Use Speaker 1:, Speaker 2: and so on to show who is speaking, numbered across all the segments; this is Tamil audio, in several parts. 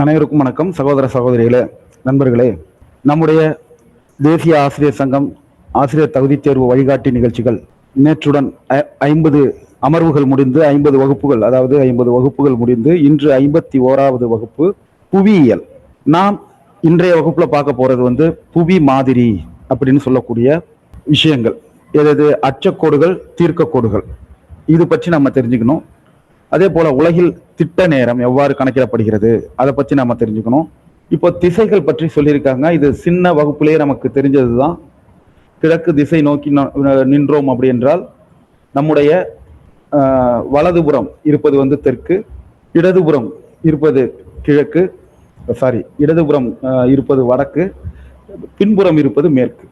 Speaker 1: அனைவருக்கும் வணக்கம். சகோதர சகோதரிகளே, நண்பர்களே, நம்முடைய தேசிய ஆசிரியர் சங்கம் ஆசிரியர் தகுதி தேர்வு வழிகாட்டி நிகழ்ச்சிகள் நேற்றுடன் 50 அமர்வுகள் முடிந்து 50 வகுப்புகள், அதாவது 50 வகுப்புகள் முடிந்து இன்று 51வது வகுப்பு புவியியல். நாம் இன்றைய வகுப்புல பார்க்க போறது புவி மாதிரி அப்படின்னு சொல்லக்கூடிய விஷயங்கள். எது அச்சக்கோடுகள், தீர்க்கக்கோடுகள், இது பற்றி நம்ம தெரிஞ்சுக்கணும். அதே போல உலகில் திட்ட நேரம் எவ்வாறு கணக்கிடப்படுகிறது அதை பற்றி நம்ம தெரிஞ்சுக்கணும். இப்போ திசைகள் பற்றி சொல்லியிருக்காங்க. இது சின்ன வகுப்புலேயே நமக்கு தெரிஞ்சதுதான். கிழக்கு திசை நோக்கி நின்றோம் அப்படி என்றால் நம்முடைய வலதுபுறம் இருப்பது தெற்கு, இடதுபுறம் இருப்பது கிழக்கு, இடதுபுறம் இருப்பது வடக்கு, பின்புறம் இருப்பது மேற்கு.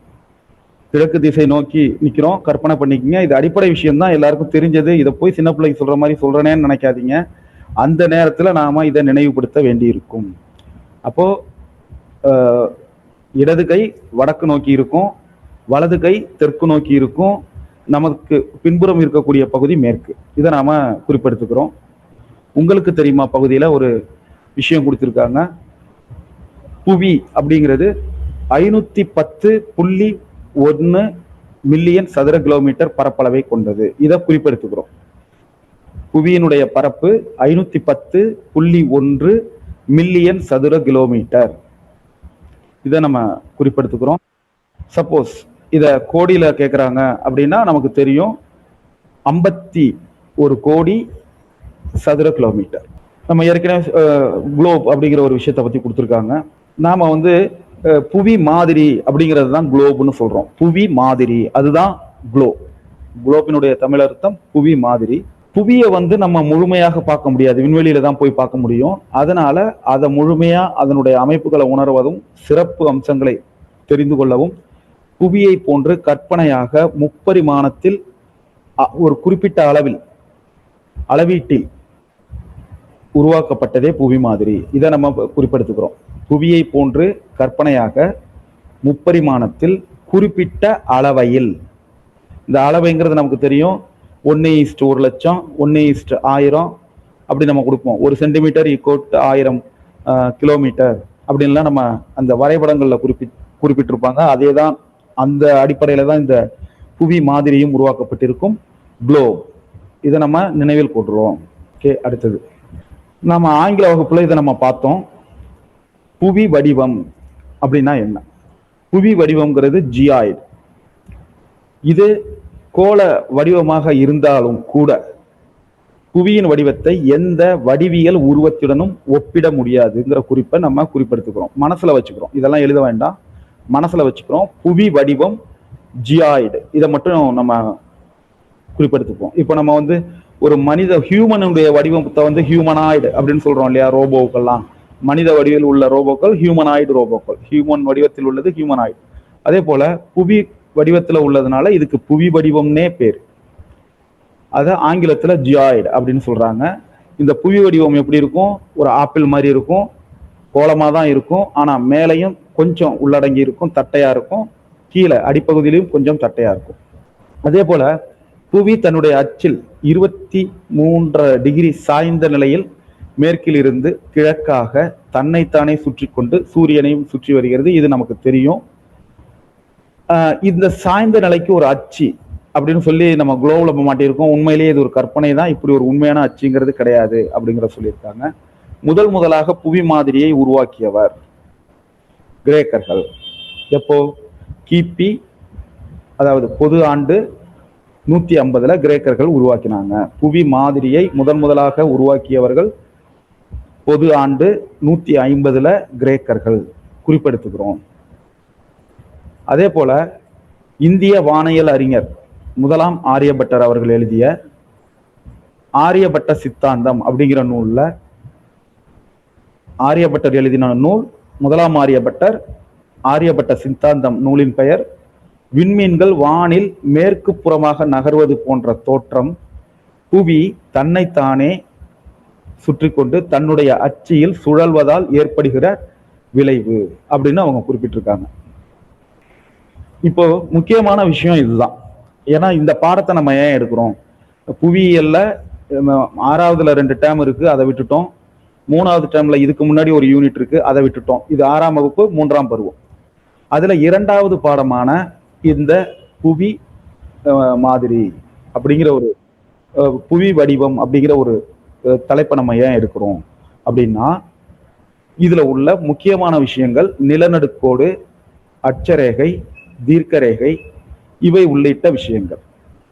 Speaker 1: கிழக்கு திசை நோக்கி நிற்கிறோம், கற்பனை பண்ணிக்கங்க. இது அடிப்படை விஷயம்தான், எல்லாருக்கும் தெரிஞ்சது. இதை போய் சின்ன பிள்ளைக்கு சொல்ற மாதிரி சொல்றேனேன்னு நினைக்காதீங்க. அந்த நேரத்துல நாம இதை நினைவுபடுத்த வேண்டி இருக்கும். அப்போ இடது கை வடக்கு நோக்கி இருக்கும், வலது கை தெற்கு நோக்கி இருக்கும், நமக்கு பின்புறம் இருக்கக்கூடிய பகுதி மேற்கு. இதை நாம குறிப்பெடுத்துக்கிறோம். உங்களுக்கு தெரியுமா, பகுதியில ஒரு விஷயம் கொடுத்திருக்காங்க. புவி அப்படிங்கிறது 510.1 மில்லியன் சதுர கிலோமீட்டர் பரப்பளவை கொண்டது. இதை குறிப்பெடுத்துக்கிறோம். புவியினுடைய பரப்பு 510.1 மில்லியன் சதுர கிலோமீட்டர். இதை நம்ம குறிப்பெடுத்துக்கிறோம். சப்போஸ் இத கோடியில கேட்குறாங்க அப்படின்னா நமக்கு தெரியும் 51 கோடி சதுர கிலோமீட்டர். நம்ம ஏற்கனவே குளோப் அப்படிங்கிற ஒரு விஷயத்தை பத்தி கொடுத்துருக்காங்க. நாம புவி மாதிரி அப்படிங்கிறது தான் குளோப்னு சொல்றோம். புவி மாதிரி, அதுதான் குளோப். குளோப்பினுடைய தமிழ் அர்த்தம் புவி மாதிரி. புவியை நம்ம முழுமையாக பார்க்க முடியாது, விண்வெளியில தான் போய் பார்க்க முடியும். அதனால அதை முழுமையா அதனுடைய அமைப்புகளை உணர்வதும் சிறப்பு அம்சங்களை தெரிந்து கொள்ளவும் புவியை போன்று கற்பனையாக முப்பரிமாணத்தில் ஒரு குறிப்பிட்ட அளவீட்டில் உருவாக்கப்பட்டதே புவி மாதிரி. இதை நம்ம குறிப்பெடுத்துக்கிறோம். புவியை போன்று கற்பனையாக முப்பரிமாணத்தில் குறிப்பிட்ட அளவையில். இந்த அளவைங்கிறது நமக்கு தெரியும். 1:1 லட்சம், 1:1000 அப்படி நம்ம கொடுப்போம். 1 சென்டிமீட்டர் ஈக்குவல் 1000 கிலோமீட்டர் அப்படின்லாம் நம்ம அந்த வரைபடங்கள்ல குறிப்பிட்டிருப்பாங்க. அதே தான், அந்த அடிப்படையில தான் இந்த புவி மாதிரியும் உருவாக்கப்பட்டிருக்கும், குளோப். இதை நம்ம நினைவில் கொண்டுருவோம். ஓகே, அடுத்தது நம்ம ஆங்கில வகுப்புல இதை நம்ம பார்த்தோம். புவி வடிவம் அப்படின்னா என்ன? புவி வடிவம்ங்கிறது ஜியாய்டு. இது கோள வடிவமாக இருந்தாலும் கூட புவியின் வடிவத்தை எந்த வடிவியல் உருவத்துடனும் ஒப்பிட முடியாதுங்கிற குறிப்பை நம்ம குறிப்பெடுத்துக்கிறோம். மனசுல வச்சுக்கிறோம். இதெல்லாம் எழுத வேண்டாம், மனசுல வச்சுக்கிறோம். புவி வடிவம் ஜியாய்டு, இதை மட்டும் நம்ம குறிப்பெடுத்துப்போம். இப்போ நம்ம ஒரு மனித ஹியூமனுடைய வடிவத்தை ஹியூமனாய்டு அப்படின்னு சொல்றோம் இல்லையா? ரோபோக்கெல்லாம் மனித வடிவில் உள்ள ரோபோக்கள் ஹியூமனாய்டு ரோபோக்கள். ஹியூமன் வடிவத்தில் உள்ளது ஹியூமனாய்டு. அதே போல புவி வடிவத்துல உள்ளதுனால இதுக்கு புவி வடிவம்னே பேர். அத ஆங்கிலத்துல ஜியாய்டு அப்படின்னு சொல்றாங்க. இந்த புவி வடிவம் எப்படி இருக்கும்? ஒரு ஆப்பிள் மாதிரி இருக்கும், கோலமா தான் இருக்கும். ஆனா மேலையும் கொஞ்சம் உள்ளடங்கி இருக்கும், தட்டையா இருக்கும். கீழே அடிப்பகுதியிலும் கொஞ்சம் தட்டையா இருக்கும். அதே போல புவி தன்னுடைய அச்சில் 23 டிகிரி சாய்ந்த நிலையில் மேற்கில் இருந்து கிழக்காக தன்னைத்தானே சுற்றி கொண்டு சூரியனையும் சுற்றி வருகிறது. இது நமக்கு தெரியும். இந்த சாய்ந்த நிலைக்கு ஒரு அச்சு அப்படின்னு சொல்லி நம்ம குளோப்ல மாட்டியிருக்கோம். உண்மையிலேயே இது ஒரு கற்பனை தான். இப்படி ஒரு உண்மையான அச்சுங்கிறது கிடையாது அப்படிங்கிற சொல்லியிருக்காங்க. முதலாக புவி மாதிரியை உருவாக்கியவர் கிரேக்கர்கள். எப்போ? கிபி, அதாவது பொது ஆண்டு 150ல கிரேக்கர்கள் உருவாக்கினாங்க. புவி மாதிரியை முதலாக உருவாக்கியவர்கள் பொது ஆண்டு 150ல கிரேக்கர்கள். குறிப்பெடுத்துக்கிறோம். அதே போல இந்திய வானியல் அறிஞர் முதலாம் ஆரியபட்டர் அவர்கள் எழுதிய ஆரியபட்ட சித்தாந்தம் அப்படிங்கிற நூல்ல, ஆரியபட்டர் எழுதின நூல் முதலாம் ஆரியபட்டர், ஆரியபட்ட சித்தாந்தம் நூலின் பெயர். விண்மீன்கள் வானில் மேற்கு புறமாக நகர்வது போன்ற தோற்றம் புவி தன்னைத்தானே சுற்றி கொண்டு தன்னுடைய அச்சியில் சுழல்வதால் ஏற்படுகிற விளைவு அப்படின்னு அவங்க குறிப்பிட்டிருக்காங்க. இப்போ முக்கியமான விஷயம் இதுதான். ஏன்னா இந்த பாடத்தை நம்ம ஏன் எடுக்கிறோம்? புவியியல்ல 6வதுல 2 டேர்ம் இருக்கு, அதை விட்டுட்டோம். 3வது டேர்ம்ல இதுக்கு முன்னாடி ஒரு யூனிட் இருக்கு, அதை விட்டுட்டோம். இது 6ஆம் வகுப்பு 3ஆம் பருவம். அதுல 2வது பாடமான இந்த புவி மாதிரி அப்படிங்கிற ஒரு புவி வடிவம் அப்படிங்கிற ஒரு தலைப்பை நம்ம ஏன் எடுக்கிறோம் அப்படின்னா, இதுல உள்ள முக்கியமான விஷயங்கள் நிலநடுக்கோடு, அட்சரேகை, தீர்க்கரேகை, இவை உள்ளிட்ட விஷயங்கள்.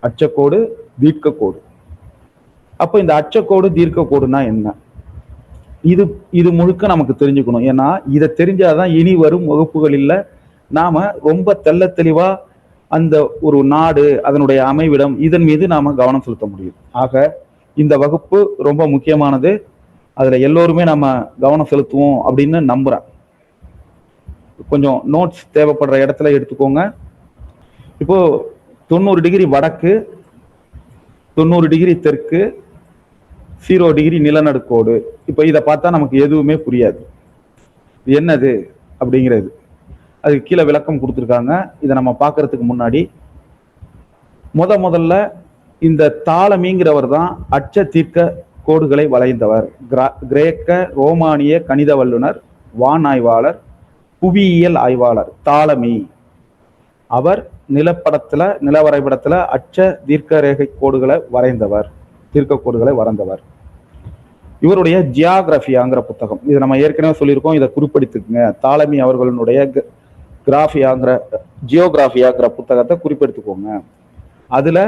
Speaker 1: அச்சக்கோடு, தீர்க்கக்கோடு. அப்ப இந்த அச்சக்கோடு தீர்க்கக்கோடுனா என்ன, இது முழுக்க நமக்கு தெரிஞ்சுக்கணும். ஏன்னா இதை தெரிஞ்சாதான் இனி வரும் வகுப்புகளில் நாம ரொம்ப தெள்ள தெளிவா அந்த ஒரு நாடு, அதனுடைய அமைவிடம், இதன் மீது நாம கவனம் செலுத்த முடியும். ஆக இந்த வகுப்பு ரொம்ப முக்கியமானது. அதுல எல்லோருமே நம்ம கவனம் செலுத்துவோம் அப்படின்னு நம்புறேன். கொஞ்சம் நோட்ஸ் தேவைப்படுற இடத்துல எடுத்துக்கோங்க. இப்போ 90 டிகிரி வடக்கு, 90 டிகிரி தெற்கு, 0 டிகிரி நிலநடுக்கோடு. இப்ப இதை பார்த்தா நமக்கு எதுவுமே புரியாது, என்னது அப்படிங்கிறது. அதுக்கு கீழே விளக்கம் கொடுத்துருக்காங்க. இதை நம்ம பார்க்கறதுக்கு முன்னாடி முதல்ல இந்த தாலமிங்கிறவர் தான் அச்ச தீர்க்க கோடுகளை வளைந்தவர். கிரேக்க ரோமானிய கணித வல்லுனர், வான் ஆய்வாளர், புவியியல் ஆய்வாளர் தாலமி. அவர் நில வரைபடத்துல அச்ச தீர்க்க ரேகை கோடுகளை வரைந்தவர், தீர்க்க கோடுகளை வரைந்தவர். இவருடைய ஜியாகிரபியாங்கிற புத்தகம், இதை நம்ம ஏற்கனவே சொல்லியிருக்கோம், இதை குறிப்பெடுத்துக்குங்க. தாலமி அவர்களுடைய ஜியோகிராபியாங்கிற புத்தகத்தை குறிப்பெடுத்துக்கோங்க. அதுல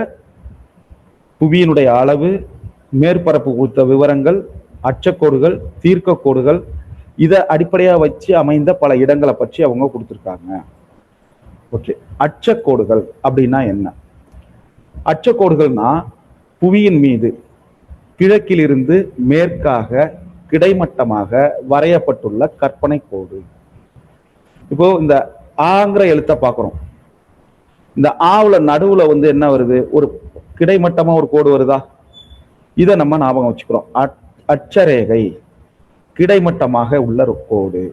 Speaker 1: புவியினுடைய அளவு, மேற்பரப்பு குறித்த விவரங்கள், அச்சக்கோடுகள், தீர்க்க கோடுகள், இதை அடிப்படையா வச்சு அமைந்த பல இடங்களை பற்றி அவங்க கொடுத்துருக்காங்க. ஓகே, அச்சக்கோடுகள் அப்படின்னா என்ன? அச்சக்கோடுகள்னா புவியின் மீது கிழக்கிலிருந்து மேற்காக கிடைமட்டமாக வரையப்பட்டுள்ள கற்பனை கோடு. இப்போ இந்த ஆங்கிற எழுத்தை பார்க்கிறோம். இந்த ஆவுல நடுவுல என்ன வருது, ஒரு கிடைமட்டமா ஒரு கோடு வருதா? இதை நம்ம ஞாபகம் வச்சுக்கிறோம். அச்சரேகை கிடைமட்டமாக உள்ள ஒரு கோடு.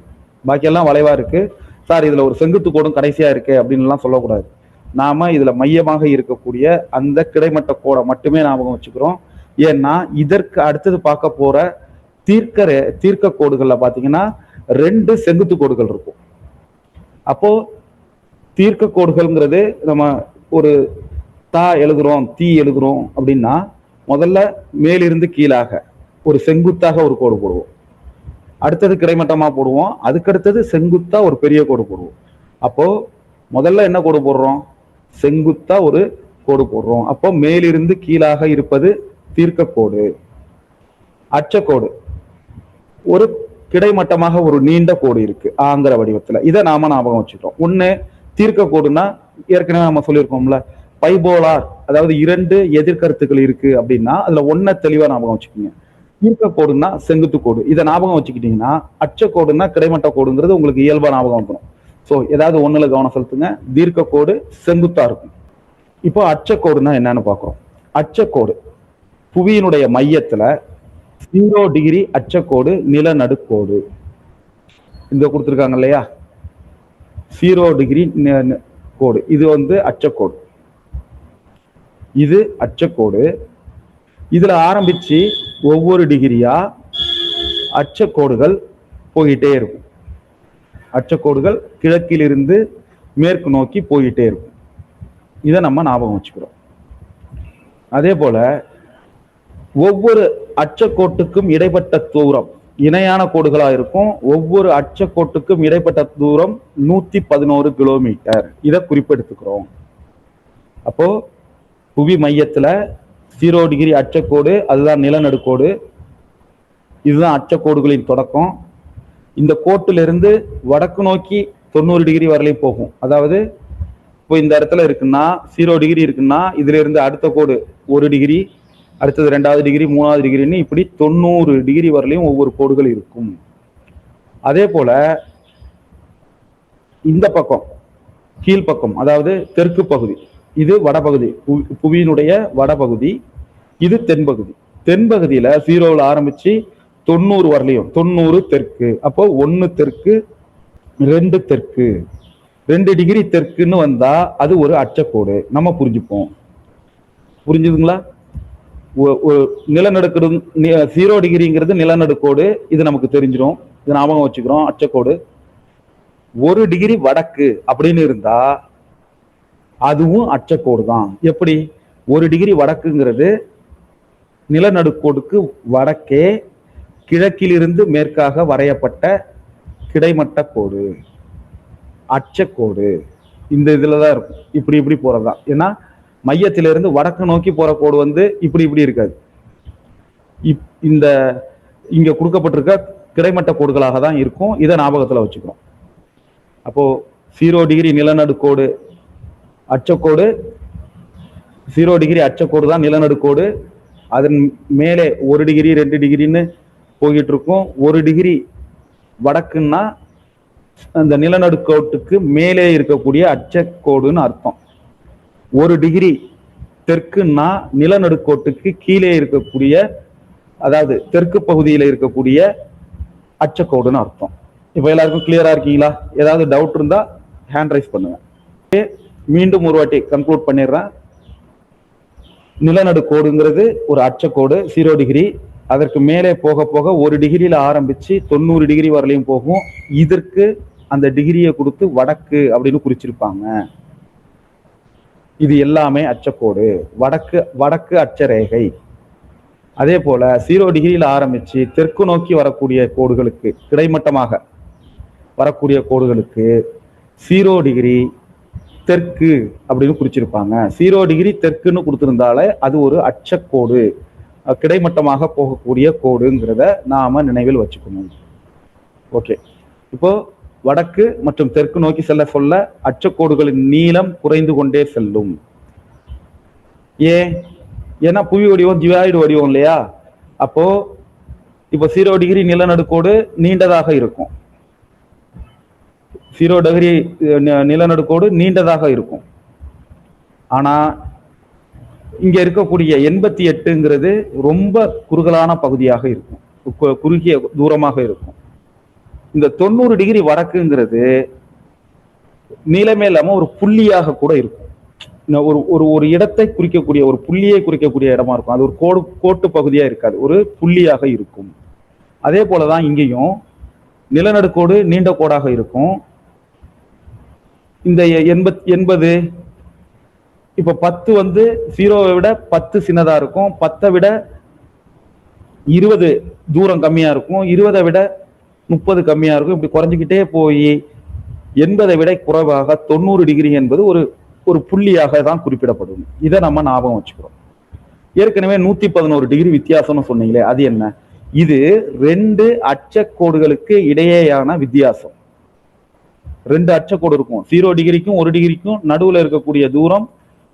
Speaker 1: பாக்கியெல்லாம் வளைவா இருக்கு சார், இதுல ஒரு செங்குத்து கோடும் கடைசியா இருக்கு அப்படின்னு எல்லாம் சொல்லக்கூடாது. நாம இதுல மையமாக இருக்கக்கூடிய அந்த கிடைமட்ட கோடை மட்டுமே ஞாபகம் வச்சுக்கிறோம். ஏன்னா இதற்கு அடுத்தது பார்க்க போற தீர்க்க கோடுகள்ல பாத்தீங்கன்னா 2 செங்குத்து கோடுகள் இருக்கும். அப்போ தீர்க்க கோடுகள்ங்கிறது நம்ம ஒரு தா எழுதுறோம், தீ எழுதுறோம் அப்படின்னா முதல்ல மேலிருந்து கீழாக ஒரு செங்குத்தாக ஒரு கோடு போடுவோம், அடுத்தது கிடைமட்டமா போடுவோம், அதுக்கடுத்தது செங்குத்தா ஒரு பெரிய கோடு போடுவோம். அப்போ முதல்ல என்ன கோடு போடுறோம்? செங்குத்தா ஒரு கோடு போடுறோம். அப்போ மேலிருந்து கீழாக இருப்பது தீர்க்க கோடு. அச்சக்கோடு ஒரு கிடைமட்டமாக ஒரு நீண்ட கோடு இருக்கு ஆங்கிற வடிவத்துல. இதை நாம ஞாபகம் வச்சுட்டோம். ஒண்ணு தீர்க்க கோடுனா ஏற்கனவே நம்ம சொல்லியிருக்கோம்ல, பைபோலார், அதாவது 2 எதிர்கருத்துக்கள் இருக்கு அப்படின்னா அதுல ஒன்ன தெளிவா ஞாபகம் வச்சுக்கோங்க. தீர்க்க கோடுன்னா செங்குத்து கோடு. இதை ஞாபகம் வச்சுக்கிட்டீங்கன்னா அச்சக்கோடுன்னா கிடைமட்ட கோடுங்கிறது உங்களுக்கு இயல்பா ஞாபகம் இருக்கணும். ஸோ ஏதாவது ஒண்ணுல கவனம் செலுத்துங்க. தீர்க்க கோடு செங்குத்தா இருக்கும். இப்போ அச்சக்கோடுனா என்னன்னு பார்க்கிறோம். அச்சக்கோடு புவியினுடைய மையத்துல 0 டிகிரி அச்சக்கோடு நிலநடுக்கோடு. இந்த கொடுத்துருக்காங்க இல்லையா, 0 டிகிரி கோடு, இது அச்சக்கோடு. இது அச்சக்கோடு. இதுல ஆரம்பிச்சு ஒவ்வொரு டிகிரியா அச்சக்கோடுகள் போயிட்டே இருக்கும். அச்சக்கோடுகள் கிழக்கிலிருந்து மேற்கு நோக்கி போயிட்டே இருக்கும். இதை நம்ம ஞாபகம் வச்சுக்கிறோம். அதே போல ஒவ்வொரு அச்சக்கோட்டுக்கும் இடைப்பட்ட தூரம் இணையான கோடுகளா இருக்கும். ஒவ்வொரு அச்சக்கோட்டுக்கும் இடைப்பட்ட தூரம் 111 கிலோமீட்டர். இதை குறிப்பெடுத்துக்கிறோம். அப்போ புவி மையத்துல 0 டிகிரி அச்சக்கோடு, அதுதான் நிலநடுக்கோடு. இதுதான் அச்சக்கோடுகளின் தொடக்கம். இந்த கோட்டிலிருந்து வடக்கு நோக்கி 90 டிகிரி வரலையும் போகும். அதாவது இப்போ இந்த இடத்துல இருக்குன்னா 0 டிகிரி இருக்குன்னா இதுல இருந்து அடுத்த கோடு 1 டிகிரி, அடுத்தது 2வது டிகிரி, 3வது டிகிரின்னு இப்படி 90 டிகிரி வரலையும் ஒவ்வொரு கோடுகள் இருக்கும். அதே போல இந்த பக்கம் கீழ்ப்பக்கம், அதாவது தெற்கு பகுதி, இது வடபகுதி, புவியினுடைய வடபகுதி. இது தென்பகுதி. தென்பகுதியில 0ல ஆரம்பிச்சு 90 வரலையும் 90 தெற்கு. அப்போ 1 தெற்கு, 2 தெற்கு, 2 டிகிரி தெற்குன்னு வந்தா அது ஒரு அச்சக்கோடு. நம்ம புரிஞ்சுப்போம். புரிஞ்சுதுங்களா? ஒரு நிலநடுக்கோடு 0 டிகிரிங்கிறது நிலநடுக்கோடு, இது நமக்கு தெரிஞ்சிடும், இது ஞாபகம் வச்சுக்கிறோம். அச்சக்கோடு 1 டிகிரி வடக்கு அப்படின்னு இருந்தா அதுவும் அச்சக்கோடு தான். எப்படி? 1 டிகிரி வடக்குங்கிறது நிலநடுக்கோடுக்கு வடக்கே கிழக்கிலிருந்து மேற்காக வரையப்பட்ட கிடைமட்ட கோடு, அச்சக்கோடு. இந்த இதுலதான் இருக்கும், இப்படி இப்படி போறதுதான். ஏன்னா மையத்திலிருந்து வடக்கு நோக்கி போற கோடு வந்து இப்படி இப்படி இருக்காது. இந்த இங்க கொடுக்கப்பட்டிருக்க கிடைமட்ட கோடுகளாக தான் இருக்கும். இதை ஞாபகத்துல வச்சுக்கிறோம். அப்போ 0 டிகிரி நிலநடுக்கோடு அச்சக்கோடு, 0 டிகிரி அச்சக்கோடு தான் நிலநடுக்கோடு. அதன் மேலே 1 டிகிரி 2 டிகிரின்னு போயிட்டு இருக்கும். 1 டிகிரி வடக்குன்னா அந்த நிலநடுக்கோட்டுக்கு மேலே இருக்கக்கூடிய அச்சக்கோடுன்னு அர்த்தம். 1 டிகிரி தெற்குன்னா நிலநடுக்கோட்டுக்கு கீழே இருக்கக்கூடிய, அதாவது தெற்கு பகுதியில் இருக்கக்கூடிய அச்சக்கோடுன்னு அர்த்தம். இப்ப எல்லாருக்கும் கிளியரா இருக்கீங்களா? ஏதாவது டவுட் இருந்தா ஹேண்ட் ரைஸ் பண்ணுங்க. மீண்டும் ஒரு வாட்டி கன்க்ளூட் பண்ணிடுறேன். நிலநடுக்கோடுங்கிறது ஒரு அச்சக்கோடு 0 டிகிரி. அதற்கு மேலே போக போக 1 டிகிரியில ஆரம்பிச்சு 90 டிகிரி வரலையும் போகும். இதற்கு அந்த டிகிரியை கொடுத்து வடக்கு அப்படின்னு குறிச்சிருப்பாங்க. இது எல்லாமே அச்சக்கோடு, வடக்கு அச்சரேகை. அதே போல 0 டிகிரியில ஆரம்பிச்சு தெற்கு நோக்கி வரக்கூடிய கோடுகளுக்கு, கிடைமட்டமாக வரக்கூடிய கோடுகளுக்கு 0 டிகிரி தெற்கு அப்படின்னு குறிச்சிருப்பாங்க. 0 டிகிரி தெற்குன்னு கொடுத்திருந்தாலே அது ஒரு அச்சக்கோடு, கிடைமட்டமாக போகக்கூடிய கோடுங்கிறத நாம நினைவில் வச்சுக்கணும். ஓகே, இப்போ வடக்கு மற்றும் தெற்கு நோக்கி செல்ல சொல்ல அச்சக்கோடுகளின் நீளம் குறைந்து கொண்டே செல்லும். ஏன்னா புவி வடிவம் ஜிவாய்டு வடிவம் இல்லையா? அப்போ இப்போ 0 டிகிரி நிலநடுக்கோடு நீண்டதாக இருக்கும். 0 டிகிரி நிலநடுக்கோடு நீண்டதாக இருக்கும். ஆனா இங்க இருக்கக்கூடிய 88ங்கிறது ரொம்ப குறுகலான பகுதியாக இருக்கும், குறுகிய தூரமாக இருக்கும். இந்த 90 டிகிரி வடக்குங்கிறது நீளமே இல்லாம ஒரு புள்ளியாக கூட இருக்கும். ஒரு இடத்தை குறிக்கக்கூடிய, ஒரு புள்ளியை குறிக்கக்கூடிய இடமா இருக்கும். அது ஒரு கோட்டு பகுதியா இருக்காது, ஒரு புள்ளியாக இருக்கும். அதே போலதான் இங்கேயும் நிலநடுக்கோடு நீண்ட கோடாக இருக்கும். இந்த 80 இப்ப 10 வந்து 0வை விட 10 சின்னதா இருக்கும், 10 விட 20 தூரம் கம்மியா இருக்கும், 20 விட 30 கம்மியா இருக்கும். இப்படி குறைஞ்சிக்கிட்டே போய் 80 விட குறைவாக 90 டிகிரி என்பது ஒரு புள்ளியாக தான் குறிப்பிடப்படும். இதை நம்ம ஞாபகம் வச்சுக்கிறோம். ஏற்கனவே 111 டிகிரி வித்தியாசம்னு சொன்னீங்களே, அது என்ன? இது 2 அச்சக்கோடுகளுக்கு இடையேயான வித்தியாசம். 2 அச்சக்கோடு இருக்கும். 0 டிகிரிக்கும் 1 டிகிரிக்கும் நடுவுல இருக்கக்கூடிய தூரம்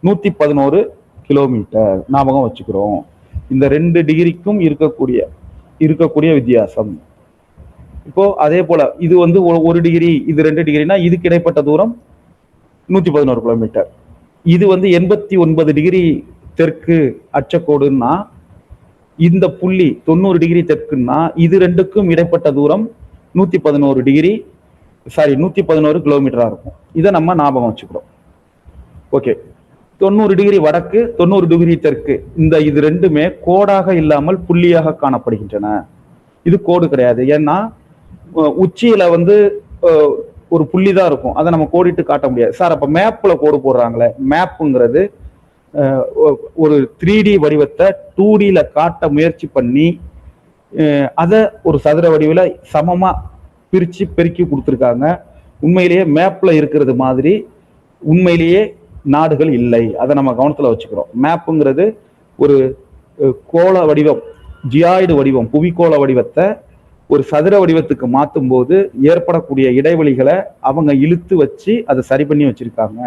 Speaker 1: 111 கிலோமீட்டர். ஞாபகம் வச்சுக்கிறோம். இந்த 2 டிகிரிக்கும் இருக்கக்கூடிய வித்தியாசம். இப்போ அதே போல இது வந்து 1 டிகிரி, இது 2 டிகிரினா இதுக்கு இடைப்பட்ட தூரம் 111 கிலோமீட்டர். இது வந்து 89 டிகிரி தெற்கு அச்சக்கோடுன்னா இந்த புள்ளி 90 டிகிரி தெற்குன்னா இது ரெண்டுக்கும் இடைப்பட்ட தூரம் 111 கிலோமீட்டரா இருக்கும். இதை நம்ம ஞாபகம் வச்சுக்கிறோம். ஓகே, 90 டிகிரி வடக்கு 90 டிகிரி தெற்கு, இது ரெண்டுமே கோடாக இல்லாமல் புள்ளியாக காணப்படுகின்றன. இது கோடு கிடையாது. ஏன்னா உச்சியில வந்து ஒரு புள்ளி தான் இருக்கும், அதை நம்ம கோடிட்டு காட்ட முடியாது. சார் அப்ப மேப்ல கோடு போடுறாங்களே, மேப்புங்கிறது ஒரு 3D வடிவத்தை 2Dல காட்ட முயற்சி பண்ணி அதை ஒரு சதுர வடிவில் சமமா பிரிச்சு பெருக்கி கொடுத்துருக்காங்க. உண்மையிலேயே மேப்ல இருக்கிறது மாதிரி உண்மையிலேயே நாடுகள் இல்லை. அதை நம்ம கவனத்துல வச்சுக்கிறோம். மேப்புங்கிறது ஒரு கோள வடிவம், ஜியாய்டு வடிவம், புவிக்கோள வடிவத்தை ஒரு சதுர வடிவத்துக்கு மாற்றும் போது ஏற்படக்கூடிய இடைவெளிகளை அவங்க இழுத்து வச்சு அதை சரி பண்ணி வச்சிருக்காங்க.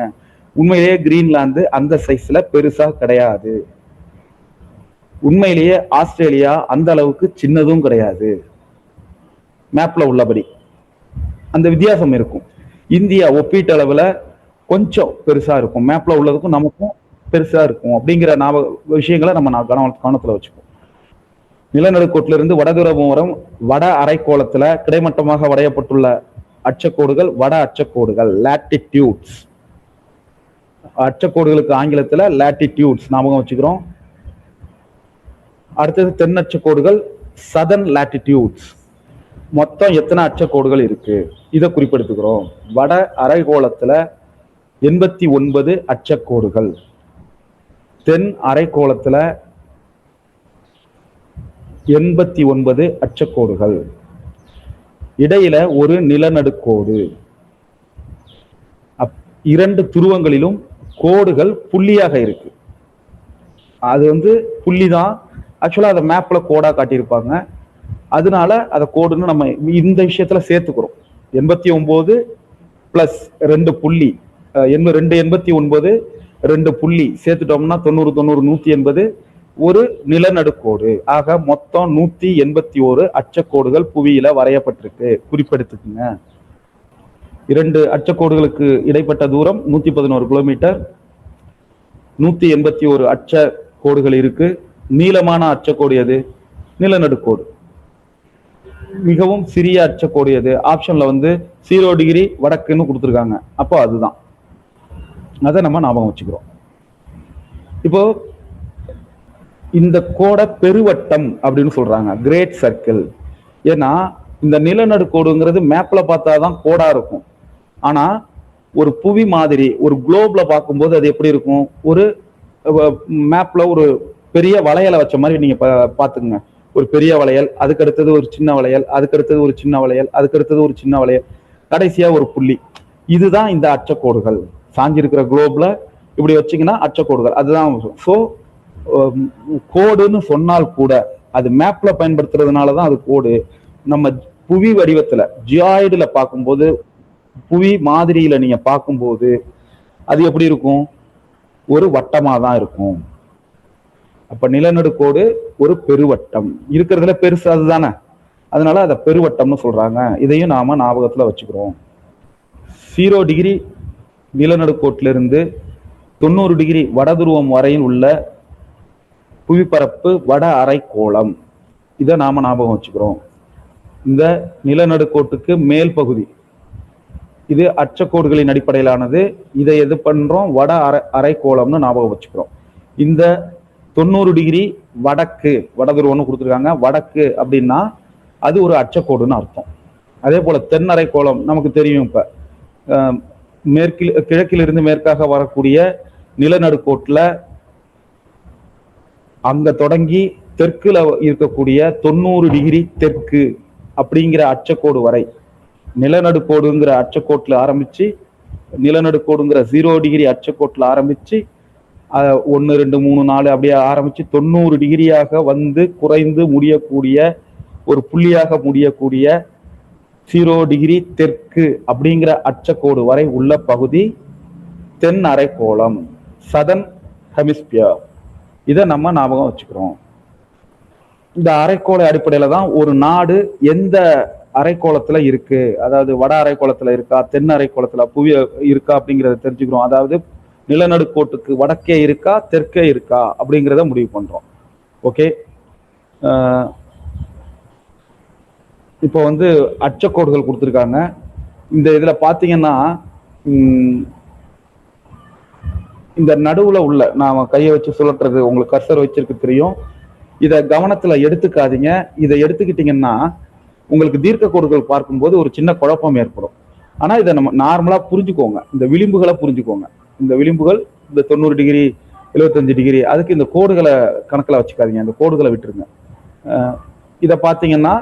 Speaker 1: உண்மையிலேயே கிரீன்லாந்து அந்த சைஸ்ல பெருசா கிடையாது. உண்மையிலேயே ஆஸ்திரேலியா அந்த அளவுக்கு சின்னதும் கிடையாது. மேப்ல உள்ளபடி அந்த வித்தியாசம் இருக்கும். இந்தியா ஒப்பீட்டளவுல கொஞ்சம் பெருசா இருக்கும், மேப்ல உள்ளதுக்கும் நமக்கும் பெருசா இருக்கும். அப்படிங்கிற விஷயங்களை நம்ம கவனத்துல வச்சுப்போம். நிலநடுக்கோட்டிலிருந்து வடதுரபுரம் வட அரைக்கோளத்துல கிடைமட்டமாக வரையப்பட்டுள்ள அச்சக்கோடுகள் வட அச்சக்கோடுகள், லாட்டிடியூட்ஸ். அச்சக்கோடுகளுக்கு ஆங்கிலத்துல லாட்டிடியூட்ஸ் ஞாபகம் வச்சுக்கிறோம். அடுத்தது தென் அச்சக்கோடுகள் சதர்ன் லாட்டிடியூட்ஸ். மொத்தம் எத்தனை அச்சக்கோடுகள் இருக்கு இதை குறிப்பெடுத்துக்கிறோம். வட அரைக்கோளத்துல 89 அச்சக்கோடுகள், தென் அரைக்கோளத்துல 89 அச்சக்கோடுகள், இடையில ஒரு நிலநடுக்கோடு. இரண்டு துருவங்களிலும் கோடுகள் புள்ளியாக இருக்கு. அது புள்ளி தான். ஆக்சுவலா அதை மேப்ல கோடா காட்டியிருப்பாங்க, அதனால அதை கோடுன்னு நம்ம இந்த விஷயத்துல சேர்த்துக்கிறோம். 89 பிளஸ் 2 புள்ளி 289 2 புள்ளி சேர்த்துட்டோம்னா 90 90 180 ஒரு நிலநடுக்கோடு. ஆக மொத்தம் 181 அச்சக்கோடுகள் புவியில வரையப்பட்டிருக்கு. குறிப்பெடுத்துக்குங்க. 2 அச்சக்கோடுகளுக்கு இடைப்பட்ட தூரம் 111 கிலோமீட்டர். 181 அச்சக்கோடுகள் இருக்கு. நீளமான அச்சக்கோடு எது? நிலநடுக்கோடு. மிகவும் சிறிய அச்சக்கோடு எது? ஆப்ஷன்ல 0 டிகிரி வடக்குன்னு கொடுத்துருக்காங்க. அப்போ அதுதான். அதை நம்ம ஞாபகம் வச்சுக்கிறோம். இப்போ இந்த கோடை பெருவட்டம் அப்படின்னு சொல்றாங்க, கிரேட் சர்க்கிள். ஏன்னா இந்த நிலநடுக்கோடுங்கிறது மேப்ல பார்த்தாதான் கோடா இருக்கும். ஆனா ஒரு புவி மாதிரி ஒரு குளோப்ல பார்க்கும்போது அது எப்படி இருக்கும்? ஒரு மேப்ல ஒரு பெரிய வளையலை வச்ச மாதிரி நீங்க பாத்துக்குங்க. ஒரு பெரிய வளையல், அதுக்கு அடுத்தது ஒரு சின்ன வளையல், அதுக்கு அடுத்தது ஒரு சின்ன வளையல், அதுக்கு அடுத்தது ஒரு சின்ன வளையல், கடைசியா ஒரு புள்ளி. இதுதான் இந்த அச்சக்கோடுகள். சாஞ்சிருக்கிற குளோப்ல இப்படி வச்சீங்கன்னா அச்சக்கோடுகள் அதுதான். ஸோ கோடுன்னு சொன்னால் கூட அது மேப்ல பயன்படுத்துறதுனாலதான் அது கோடு. நம்ம புவி வடிவத்துல ஜியாய்டுல பார்க்கும்போது, புவி மாதிரியில நீங்க பார்க்கும்போது அது எப்படி இருக்கும்? ஒரு வட்டமா தான் இருக்கும். அப்ப நிலநடுக்கோடு ஒரு பெருவட்டம். இருக்கிறதுல பெருசு அதுதானே, அதனால அதை பெருவட்டம்னு சொல்றாங்க. இதையும் நாம ஞாபகத்துல வச்சுக்கிறோம். 0 டிகிரி நிலநடுக்கோட்டிலிருந்து 90 டிகிரி வடதுருவம் வரையில் உள்ள புவிப்பரப்பு வட அரைக்கோளம். இதை நாம ஞாபகம் வச்சுக்கிறோம். இந்த நிலநடுக்கோட்டுக்கு மேல் பகுதி இது அச்சக்கோடுகளின் அடிப்படையிலானது. இதை எது பண்றோம்? வட அரைக்கோளம்னு ஞாபகம் வச்சுக்கிறோம். இந்த 90 டிகிரி வடக்கு, வடதுருவம்னு கொடுத்துருக்காங்க. வடக்கு அப்படின்னா அது ஒரு அச்சக்கோடுன்னு அர்த்தம். அதே போல தென் அரைக்கோளம் நமக்கு தெரியும். இப்ப கிழக்கிலிருந்து மேற்காக வரக்கூடிய நிலநடுக்கோட்டுல அங்க தொடங்கி தெற்குல இருக்கக்கூடிய 90 டிகிரி தெற்கு அப்படிங்கிற அச்சக்கோடு வரை, நிலநடுக்கோடுங்கிற அச்சக்கோட்டுல ஆரம்பிச்சு, நிலநடுக்கோடுங்கிற 0 டிகிரி அச்சக்கோட்டுல ஆரம்பிச்சு 1 2 3 4 அப்படியே ஆரம்பிச்சு 90 டிகிரியாக குறைந்து முடியக்கூடிய ஒரு புள்ளியாக முடியக்கூடிய 0 டிகிரி தெற்கு அப்படிங்கிற அச்சக்கோடு வரை உள்ள பகுதி தென் அரைக்கோளம், சதர்ன் ஹெமிஸ்பியர். இதை நம்ம ஞாபகம் வச்சுக்கிறோம். இந்த அரைக்கோள அடிப்படையில தான் ஒரு நாடு எந்த அரைக்கோளத்துல இருக்கு, அதாவது வட அரைக்கோளத்துல இருக்கா, தென் அரைக்கோளத்துல புவி இருக்கா அப்படிங்கிறத தெரிஞ்சுக்கிறோம். அதாவது நிலநடுக்கோட்டுக்கு வடக்கே இருக்கா, தெற்கே இருக்கா அப்படிங்கிறத முடிவு பண்றோம். ஓகே. இப்போ அச்சக்கோடுகள் கொடுத்துருக்காங்க. இந்த இதுல பாத்தீங்கன்னா இந்த நடுவுல உள்ள, நாம கையை வச்சு சுழற்றுறது உங்களுக்கு கர்சர் வச்சிருக்கு தெரியும். இதை கவனத்துல எடுத்துக்காதீங்க. இதை எடுத்துக்கிட்டீங்கன்னா உங்களுக்கு தீர்க்க கோடுகள் பார்க்கும்போது ஒரு சின்ன குழப்பம் ஏற்படும். ஆனா இதை நம்ம நார்மலா புரிஞ்சுக்கோங்க. இந்த விளிம்புகளை புரிஞ்சுக்கோங்க. இந்த விளிம்புகள் இந்த 90 டிகிரி 75 டிகிரி, அதுக்கு இந்த கோடுகளை கணக்கில் வச்சுக்காதீங்க. இந்த கோடுகளை விட்டுருங்க. இதை பார்த்தீங்கன்னா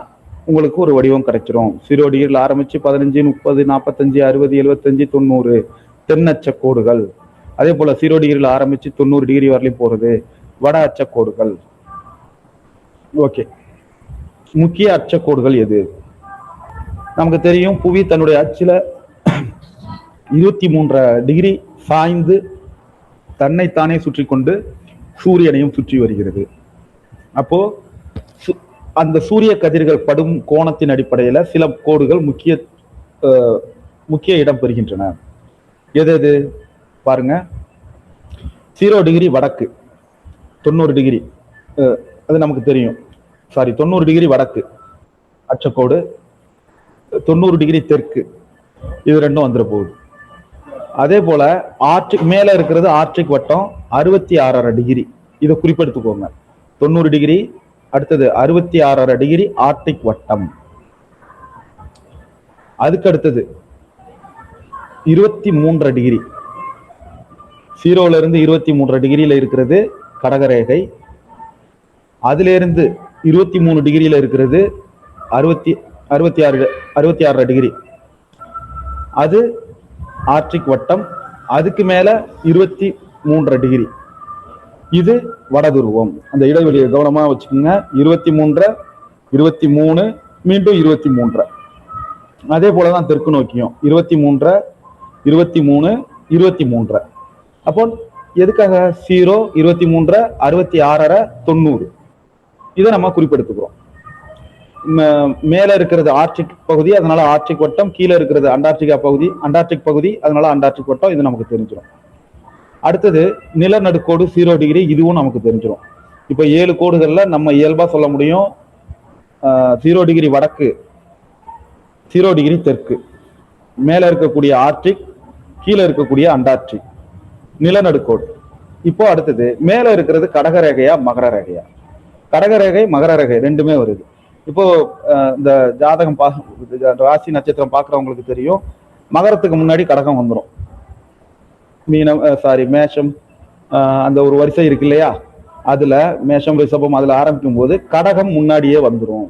Speaker 1: உங்களுக்கு ஒரு வடிவம் கிடைச்சிரும். 0 டிகிரியில் ஆரம்பிச்சு 15 30 45 60 75 90 தென்னச்ச கோடுகள். அதே போல 0 டிகிரியில் ஆரம்பிச்சு 90 டிகிரி வரலையும் போறது வட அச்சக்கோடுகள். ஓகே. முக்கிய அச்சக்கோடுகள் எது? நமக்கு தெரியும், புவி தன்னுடைய அச்சுல 23 டிகிரி சாய்ந்து தன்னைத்தானே சுற்றி கொண்டு சூரியனையும் சுற்றி வருகிறது. அப்போ அந்த சூரிய கதிர்கள் படும் கோணத்தின் அடிப்படையில சில கோடுகள் முக்கிய இடம் பெறுகின்றன. எது பாருங்க. 0 டிகிரி வடக்கு 90 டிகிரி, அது நமக்கு தெரியும். 90 டிகிரி வடக்கு அச்சக்கோடு, 90 டிகிரி தெற்கு, இது ரெண்டும் வந்துட போகுது. அதே போல ஆர்டிக் மேல இருக்கிறது ஆர்டிக் வட்டம் 66.5 டிகிரி. இதை குறிப்பெடுத்துக்கோங்க. 90 டிகிரி அடுத்தது 66.5 டிகிரி ஆர்டிக் வட்டம். அதுக்கு அடுத்தது 23 டிகிரி, 0ல இருந்து 23 டிகிரியில இருக்கிறது கடகரேகை. அதுல இருந்து 23 டிகிரியில இருக்கிறது 66 டிகிரி, அது ஆர்டிக் வட்டம். அதுக்கு மேல 23 டிகிரி, இது வடதுருவம். அந்த இடைவெளியை கவனமா வச்சுக்கோங்க. 23, 23, மீண்டும் 23. அதே போலதான் தெற்கு நோக்கியும் 23, 23, 23. அப்போ எதுக்காக 0, 23, 66, 90 இதை நம்ம குறிப்பெடுத்துக்கிறோம். மேல இருக்கிறது ஆர்டிக் பகுதி, அதனால ஆர்டிக் வட்டம். கீழே இருக்கிறது அண்டார்டிகா பகுதி, அண்டார்டிக் பகுதி, அதனால அண்டார்டிக் வட்டம். இது நமக்கு தெரிஞ்சிடும். அடுத்தது நிலநடுக்கோடு 0 டிகிரி, இதுவும் நமக்கு தெரிஞ்சிடும். இப்ப 7 கோடுகள்ல நம்ம இயல்பா சொல்ல முடியும். 0 டிகிரி வடக்கு, 0 டிகிரி தெற்கு, மேல இருக்கக்கூடிய ஆர்டிக், கீழே இருக்கக்கூடிய அண்டார்டிக், நிலநடுக்கோடு. இப்போ அடுத்தது மேல இருக்கிறது கடகரேகையா மகர ரேகையா? கடகரேகை மகர ரேகை ரெண்டுமே வருது. இப்போ இந்த ஜாதகம் ராசி நட்சத்திரம் பாக்குறவங்களுக்கு தெரியும், மகரத்துக்கு முன்னாடி கடகம் வந்துடும். மேஷம், அந்த ஒரு வரிசை இருக்கு இல்லையா, அதுல மேஷம் ரிஷபம் அதுல ஆரம்பிக்கும் போது கடகம் முன்னாடியே வந்துடும்.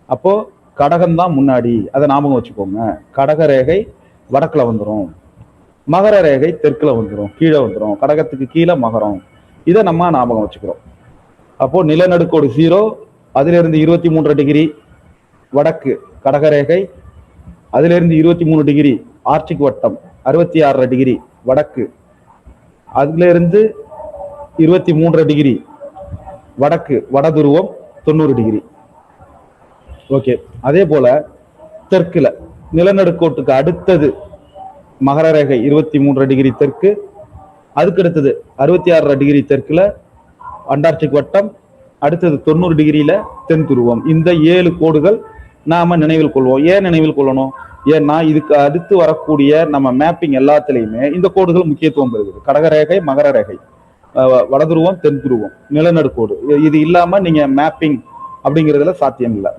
Speaker 1: அப்போ கடகம் தான் முன்னாடி, அதை ஞாபகம் வச்சுக்கோங்க. கடகரேகை வடக்குல வந்துடும், மகர ரேகை தெற்குல வந்துடும், கீழே வந்துடும். கடகத்துக்கு கீழே மகரம், இதை நம்ம ஞாபகம் வச்சுக்கிறோம். அப்போ நிலநடுக்கோடு 0, அதுல இருந்து 23 டிகிரி வடக்கு கடகரேகை, அதுல இருந்து 23 டிகிரி ஆர்டிக் வட்டம், 66 டிகிரி வடக்கு, அதுல இருந்து 23 டிகிரி வடக்கு வடதுருவம் 90 டிகிரி. ஓகே. அதே போல தெற்குல நிலநடுக்கோட்டுக்கு அடுத்தது மகர ரேகை 23 டிகிரி தெற்கு, அதுக்கு அடுத்தது 66 டிகிரி தெற்குல அண்டார்டிக் வட்டம், அடுத்தது 90 டிகிரியில தென் துருவம். இந்த 7 கோடுகள் நாம நினைவில் கொள்வோம். ஏன் நினைவில் கொள்ளணும்? ஏன்னா இதுக்கு அடுத்து வரக்கூடிய நம்ம மேப்பிங் எல்லாத்துலயுமே இந்த கோடுகள் முக்கியத்துவம் பெறுகிறது. கடகரேகை, மகர ரேகை, வடதுருவம், தென் துருவம், நிலநடுக்கோடு. இது இல்லாம நீங்க மேப்பிங் அப்படிங்கிறதுல சாத்தியம் இல்லை.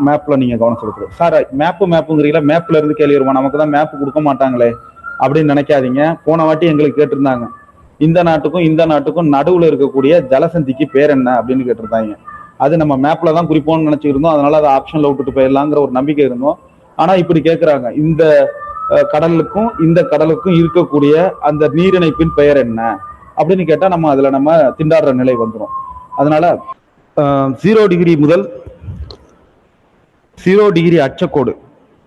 Speaker 1: மேப்ல நீங்க கவனம் செலுத்துறது. சார் மேப்புங்கிறீங்களா, மேப்ல இருந்து கேள்வி வருமா, நமக்கு தான் மேப் கொடுக்க மாட்டாங்களே அப்படின்னு நினைக்காதீங்க. போன வாட்டி எங்களுக்கு கேட்டிருந்தாங்க, இந்த நாட்டுக்கும் இந்த நாட்டுக்கும் நடுவுல இருக்கக்கூடிய ஜலசந்திக்கு பேர் என்ன அப்படின்னு கேட்டிருந்தாங்க. அது நம்ம மேப்ல தான் குறிப்போம்னு நினைச்சிருந்தோம், அதனால அதை ஆப்ஷன்ல விட்டுட்டு போயிடலாங்கிற ஒரு நம்பிக்கை இருந்தோம். ஆனா இப்படி கேட்கிறாங்க, இந்த கடலுக்கும் இந்த கடலுக்கும் இருக்கக்கூடிய அந்த நீரிணைப்பின் பெயர் என்ன அப்படின்னு கேட்டா நம்ம அதுல நம்ம திண்டாடுற நிலை வந்துடும். அதனால 0 டிகிரி முதல் 0 டிகிரி அச்சக்கோடு,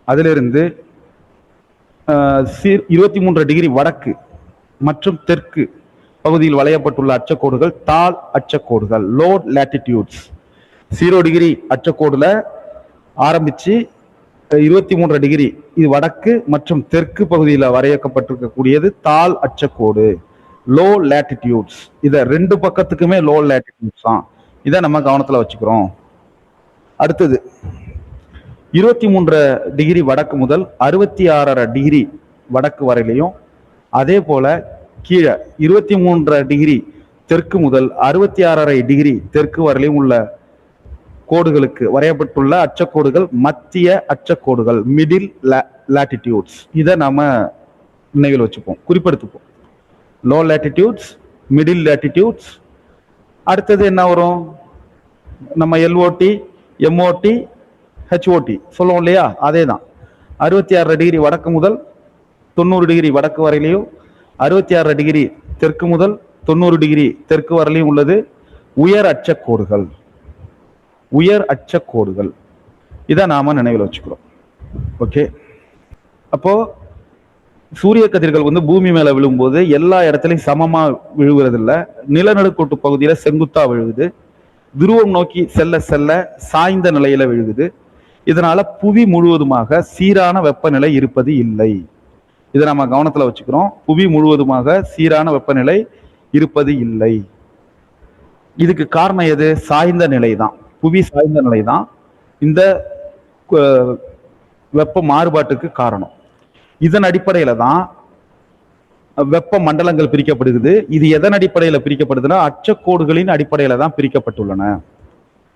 Speaker 1: அதுல இருந்து 23 டிகிரி வடக்கு மற்றும் தெற்கு பகுதியில் வளையப்பட்டுள்ள அச்சக்கோடுகள் தாழ் அச்சக்கோடுகள், லோ லேட்டிடியூட்ஸ். 0 டிகிரி அச்சக்கோடுல ஆரம்பிச்சு 23 டிகிரி இது வடக்கு மற்றும் தெற்கு பகுதியில் வரையப்பட்டிருக்கக்கூடியது தாழ் அச்சக்கோடு, லோ லேட்டிடியூட்ஸ். இத ரெண்டு பக்கத்துக்குமே லோ லேட்டிடியூட்ஸ் தான். இதை நம்ம கவனத்துல வச்சுக்கிறோம். அடுத்தது 23 டிகிரி வடக்கு முதல் 66 டிகிரி வடக்கு வரையிலையும், அதே போல கீழே 23 டிகிரி தெற்கு முதல் 66 டிகிரி தெற்கு வரையிலும் உள்ள கோடுகளுக்கு வரையப்பட்டுள்ள அச்சக்கோடுகள் மத்திய அச்சக்கோடுகள், மிடில் லேட்டிடியூட்ஸ். இதை நாம நினைவில் வச்சுப்போம், குறிப்பெடுத்துப்போம். Low latitudes, middle latitudes. அடுத்தது என்ன வரும், நம்ம எல்ஓடி, எம்ஓடி, ஹெச்ஓடி சொல்லுவோம் இல்லையா, அதே தான். 66 டிகிரி வடக்கு முதல் 90 டிகிரி வடக்கு வரையிலையும், 66 டிகிரி தெற்கு முதல் 90 டிகிரி தெற்கு வரையிலையும் உள்ளது உயர் அச்சக்கோடுகள், உயர் அச்சக்கோடுகள். இதை நாம நினைவில் வச்சுக்கிறோம். ஓகே. அப்போ சூரிய கதிர்கள் பூமி மேல விழும்போது எல்லா இடத்துலையும் சமமா விழுகிறது இல்லை. நிலநடுக்கோட்டு பகுதியில செங்குத்தா விழுகுது, துருவம் நோக்கி செல்ல செல்ல சாய்ந்த நிலையில விழுகுது. இதனால புவி முழுவதுமாக சீரான வெப்பநிலை இருப்பது இல்லை. இதை நம்ம கவனத்துல வச்சுக்கிறோம். புவி முழுவதுமாக சீரான வெப்பநிலை இருப்பது இல்லை. இதுக்கு காரணம் எது? சாய்ந்த நிலை தான். புவி சாய்ந்த நிலை தான் இந்த வெப்ப மாறுபாட்டுக்கு காரணம். இதன் அடிப்படையில தான் வெப்ப மண்டலங்கள் பிரிக்கப்படுகிறது. இது எதன் அடிப்படையில பிரிக்கப்படுதுன்னா அச்சக்கோடுகளின் அடிப்படையில தான் பிரிக்கப்பட்டுள்ளன.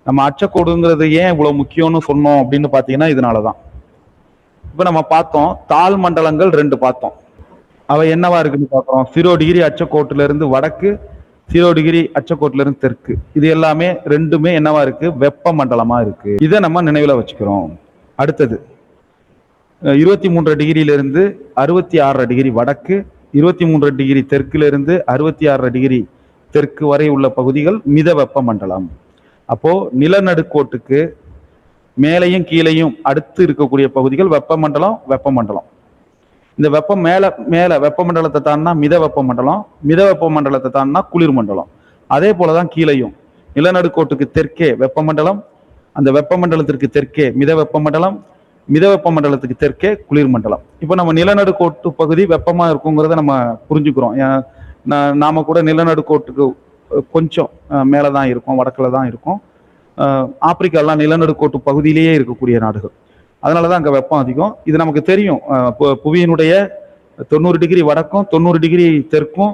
Speaker 1: நம்ம அச்சக்கோடுங்கிறது ஏன் இவ்வளவு முக்கியம்னு சொன்னோம் அப்படின்னு பாத்தீங்கன்னா இதனாலதான். இப்ப நம்ம பார்த்தோம் தாழ் மண்டலங்கள் 2 பார்த்தோம். அவை என்னவா இருக்குன்னு பார்க்கிறோம். 0 டிகிரி அச்சக்கோட்டுல இருந்து வடக்கு, 0 டிகிரி அச்சக்கோட்டுல இருந்து தெற்கு. இது எல்லாமே ரெண்டுமே என்னவா இருக்கு, வெப்ப மண்டலமா இருக்கு. இதை நம்ம நினைவுல வச்சுக்கிறோம். அடுத்தது 23 டிகிரியில இருந்து 66 டிகிரி வடக்கு, 23 டிகிரி தெற்குல இருந்து 66 டிகிரி தெற்கு வரை உள்ள பகுதிகள் மித வெப்ப மண்டலம். அப்போ நிலநடுக்கோட்டுக்கு மேலையும் கீழையும் அடுத்து இருக்கக்கூடிய பகுதிகள் வெப்பமண்டலம். வெப்பமண்டலம் இந்த வெப்பம் மேல மேல வெப்பமண்டலத்தை தாண்டினா மித வெப்பமண்டலம், மித வெப்பமண்டலத்தை தாண்டினா குளிர்மண்டலம். அதே போலதான் கீழையும் நிலநடுக்கோட்டுக்கு தெற்கே வெப்பமண்டலம், அந்த வெப்பமண்டலத்திற்கு தெற்கே மித வெப்பமண்டலம், மித வெப்பமண்டலத்துக்கு தெற்கே குளிர்மண்டலம். இப்போ நம்ம நிலநடுக்கோட்டு பகுதி வெப்பமா இருக்குங்கிறத நம்ம புரிஞ்சுக்கிறோம். நாம கூட நிலநடுக்கோட்டுக்கு கொஞ்சம் மேலதான் இருக்கும், வடக்குல தான் இருக்கும். ஆப்பிரிக்காலாம் நிலநடுக்கோட்டு பகுதியிலேயே இருக்கக்கூடிய நாடுகள். அதனாலதான் அங்க வெப்பம் அதிகம். இது நமக்கு தெரியும். புவியினுடைய 90 டிகிரி வடக்கும் 90 டிகிரி தெற்கும்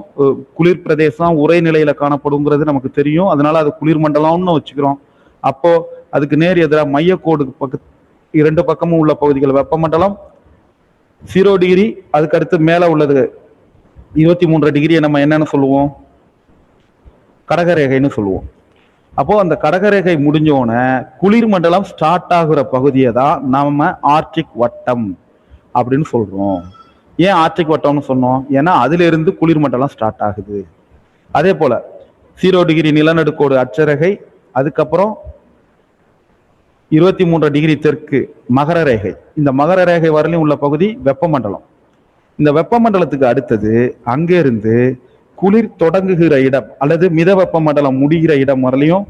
Speaker 1: குளிர் பிரதேசம் உரை நிலையில காணப்படுங்கிறது நமக்கு தெரியும். அதனால அது குளிர்மண்டலம்னு வச்சுக்கிறோம். அப்போ அதுக்கு நேர் எதிராக மையக்கோடு இரண்டு பக்கமும் உள்ள பகுதிகள் வெப்பமண்டலம். 0 டிகிரி அதுக்கு அடுத்து மேல உள்ளது 23 டிகிரியை நம்ம என்னன்னு சொல்லுவோம், கடகரேகைன்னு சொல்லுவோம். அப்போ அந்த கடகரேகை முடிஞ்சோன குளிர் மண்டலம் ஸ்டார்ட் ஆகுற பகுதியை தான் நாம ஆர்டிக் வட்டம் அப்படின்னு சொல்றோம். ஏன் ஆர்டிக் வட்டம்னு சொன்னோம், ஏன்னா அதுல இருந்து குளிர் மண்டலம் ஸ்டார்ட் ஆகுது. அதே போல 0 டிகிரி நிலநடுக்கோடு அட்சரேகை, அதுக்கப்புறம் 23 டிகிரி தெற்கு மகர ரேகை. இந்த மகர ரேகை வரலையும் உள்ள பகுதி வெப்பமண்டலம். இந்த வெப்பமண்டலத்துக்கு அடுத்தது அங்கே இருந்து குளிர் தொடங்குகிற இடம் அல்லது மித வெப்பமண்டலம் முடிகிற இடம் வரலையும்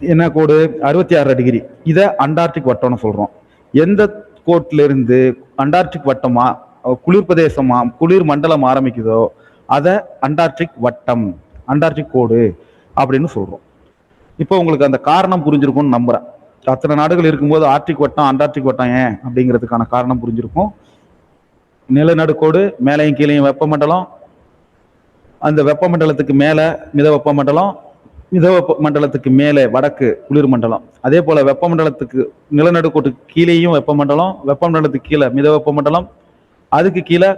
Speaker 1: என்ன கோடு, 66 டிகிரி. இதை அண்டார்டிக் வட்டம்னு சொல்றோம். எந்த கோட்டில இருந்து அண்டார்டிக் வட்டமா குளிர் பிரதேசமா குளிர் மண்டலம் ஆரம்பிக்குதோ அதை அண்டார்டிக் வட்டம், அண்டார்டிக் கோடு அப்படின்னு சொல்றோம். இப்போ உங்களுக்கு அந்த காரணம் புரிஞ்சிருக்கும்னு நம்புறேன். அத்தனை நாடுகள் இருக்கும்போது ஆர்டிக் வட்டம் அண்டார்டிக் வட்டம் ஏன் அப்படிங்கிறதுக்கான காரணம் புரிஞ்சிருக்கும். நிலநடுக்கோடு மேலையும் கீழையும் வெப்பமண்டலம், அந்த வெப்பமண்டலத்துக்கு மேல மித வெப்பமண்டலம், மித வெப்பமண்டலத்துக்கு மேலே வடக்கு குளிர் மண்டலம். அதே போல வெப்பமண்டலத்துக்கு நிலநடுக்கோட்டுக்கு கீழேயும் வெப்பமண்டலம், வெப்பமண்டலத்துக்கு கீழே மித வெப்பமண்டலம், அதுக்கு கீழே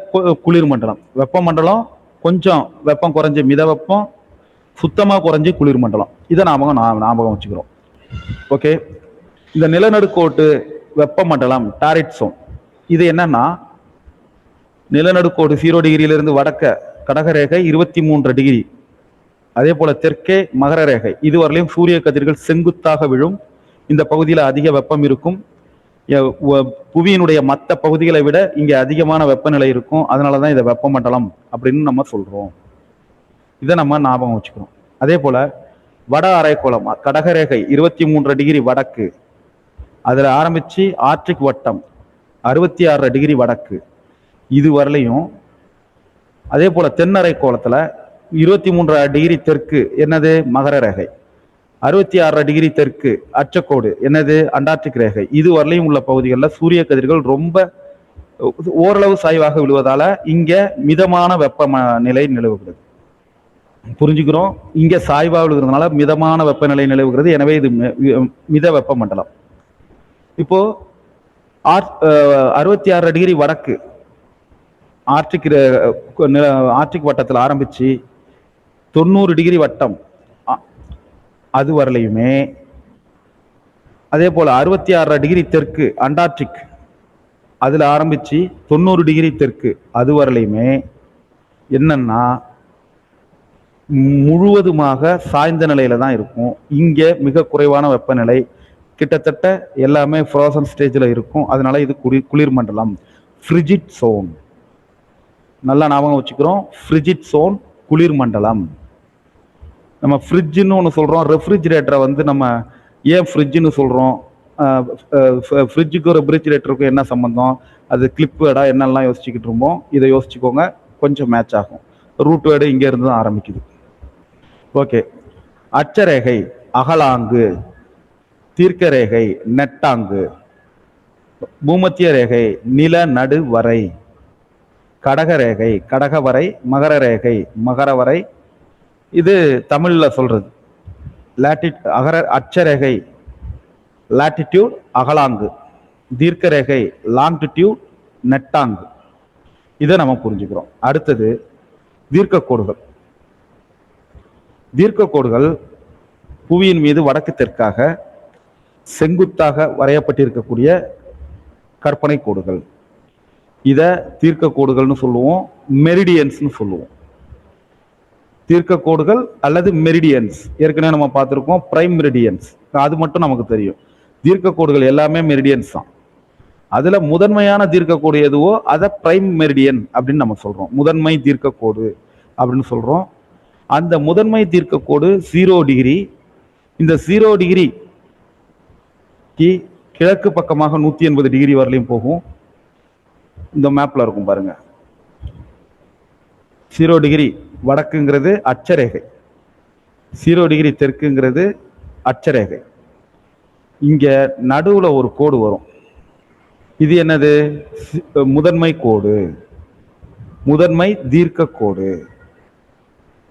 Speaker 1: குளிர் மண்டலம். வெப்பமண்டலம் கொஞ்சம் வெப்பம் குறைஞ்சு மித வெப்பம், சுத்தமா குறைஞ்சு குளிர் மண்டலம். இதை ஞாபகம் வச்சுக்கிறோம். ஓகே, இந்த நிலநடுக்கோட்டு வெப்பமண்டலம் டாரிட் சோன். இது என்னன்னா நிலநடுக்கோடு 0 டிகிரியிலிருந்து வடக்க கடகரேகை 23 டிகிரி, அதே போல தெற்கே மகர ரேகை. இதுவரையிலும் சூரிய கதிர்கள் செங்குத்தாக விழும். இந்த பகுதியில் அதிக வெப்பம் இருக்கும். புவியினுடைய மற்ற பகுதிகளை விட இங்கே அதிகமான வெப்பநிலை இருக்கும். அதனாலதான் இதை வெப்பமண்டலம் அப்படின்னு நம்ம சொல்றோம். இதை நம்ம ஞாபகம் வச்சுக்கிறோம். அதே போல வட அரைக்கோளம் கடகரேகை 23 டிகிரி வடக்கு, அதுல ஆரம்பிச்சு ஆர்டிக் வட்டம் 66 டிகிரி வடக்கு இது வரலையும். அதே போல தென்னரை கோலத்துல 23 டிகிரி தெற்கு என்னது மகர ரேகை, 66 டிகிரி தெற்கு அச்சக்கோடு என்னது அண்டார்டிக் ரேகை. இது வரலையும் உள்ள பகுதிகளில் சூரிய கதிர்கள் ரொம்ப ஓரளவு சாய்வாக விழுவதால இங்க மிதமான வெப்ப நிலை நிலவுகிறது. புரிஞ்சுக்கிறோம். இங்க சாய்வா விழுகிறதுனால மிதமான வெப்பநிலை நிலவுகிறது. எனவே இது மித வெப்ப மண்டலம். இப்போ 66 டிகிரி வடக்கு ஆர்டிக் வட்டத்தில் ஆரம்பிச்சு 90 டிகிரி வட்டம் அது வரலையுமே, அதே போல 66 டிகிரி தெற்கு அண்டார்டிக் அதுல ஆரம்பிச்சு 90 டிகிரி தெற்கு அது வரலையுமே என்னன்னா முழுவதுமாக சாய்ந்த நிலையில தான் இருக்கும். இங்க மிக குறைவான வெப்பநிலை, கிட்டத்தட்ட எல்லாமே ஃப்ரோசன் ஸ்டேஜ்ல இருக்கும். அதனால இது குளிர் மண்டலம், ஃப்ரிஜிட் சோன். நல்லா ஞாபகம் வச்சுக்கிறோம். ஃப்ரிஜிட் சோன் குளிர் மண்டலம். நம்ம ஃப்ரிட்ஜ்னு ஒன்று சொல்றோம். ரெஃப்ரிஜிரேட்டரை நம்ம ஏன் ஃப்ரிட்ஜ்னு சொல்றோம், ஃப்ரிட்ஜுக்கு ரெஃப்ரிஜிரேட்டருக்கும் என்ன சம்பந்தம், அது கிளிப் வேர்டா என்னெல்லாம் யோசிச்சுக்கிட்டு இருப்போம். இதை யோசிச்சுக்கோங்க, கொஞ்சம் மேட்ச் ஆகும். ரூட் வேர்டு இங்க இருந்து தான் ஆரம்பிக்குது. ஓகே, அச்சரேகை அகலாங்கு, தீர்க்கரேகை நெட்டாங்கு, பூமத்திய ரேகை நில நடு வரை, கடகரேகை கடகவரை, மகர ரேகை மகரவரை. இது தமிழ்ல சொல்றது. அச்சரேகை லாட்டிடியூட் அகலாங்கு, தீர்க்க ரேகை லாங்கிடியூட் நெட்டாங்கு. இதை நம்ம புரிஞ்சுக்கிறோம். அடுத்தது தீர்க்க கோடுகள். தீர்க்க கோடுகள் புவியின் மீது வடக்கு தெற்காக செங்குத்தாக வரையப்பட்டிருக்கக்கூடிய கற்பனை கோடுகள். இதை தீர்க்க கோடுகள்னு சொல்லுவோம், மெரிடியன்ஸ்னு சொல்லுவோம். தீர்க்க கோடுகள் அல்லது மெரிடியன்ஸ் ஏற்கனவே நம்ம பார்த்துருக்கோம். பிரைம் மெரிடியன்ஸ் அது மட்டும் நமக்கு தெரியும். தீர்க்க கோடுகள் எல்லாமே மெரிடியன்ஸ் தான். அதுல முதன்மையான தீர்க்க கோடு எதுவோ அதை பிரைம் மெரிடியன் அப்படின்னு நம்ம சொல்றோம். முதன்மை தீர்க்க கோடு அப்படின்னு சொல்றோம். அந்த முதன்மை தீர்க்க கோடு 0 டிகிரி. இந்த 0 டிகிரி கிழக்கு பக்கமாக 180 டிகிரி வரலையும் போகும். இந்த மேப்ல இருக்கும் பாருங்க. 0 டிகிரி வடக்குங்கிறது அச்சரேகை, 0 டிகிரி தெற்குங்கிறது அச்சரேகை. இங்க நடுவுல ஒரு கோடு வரும். இது என்னது? முதன்மை கோடு, முதன்மை தீர்க்க கோடு.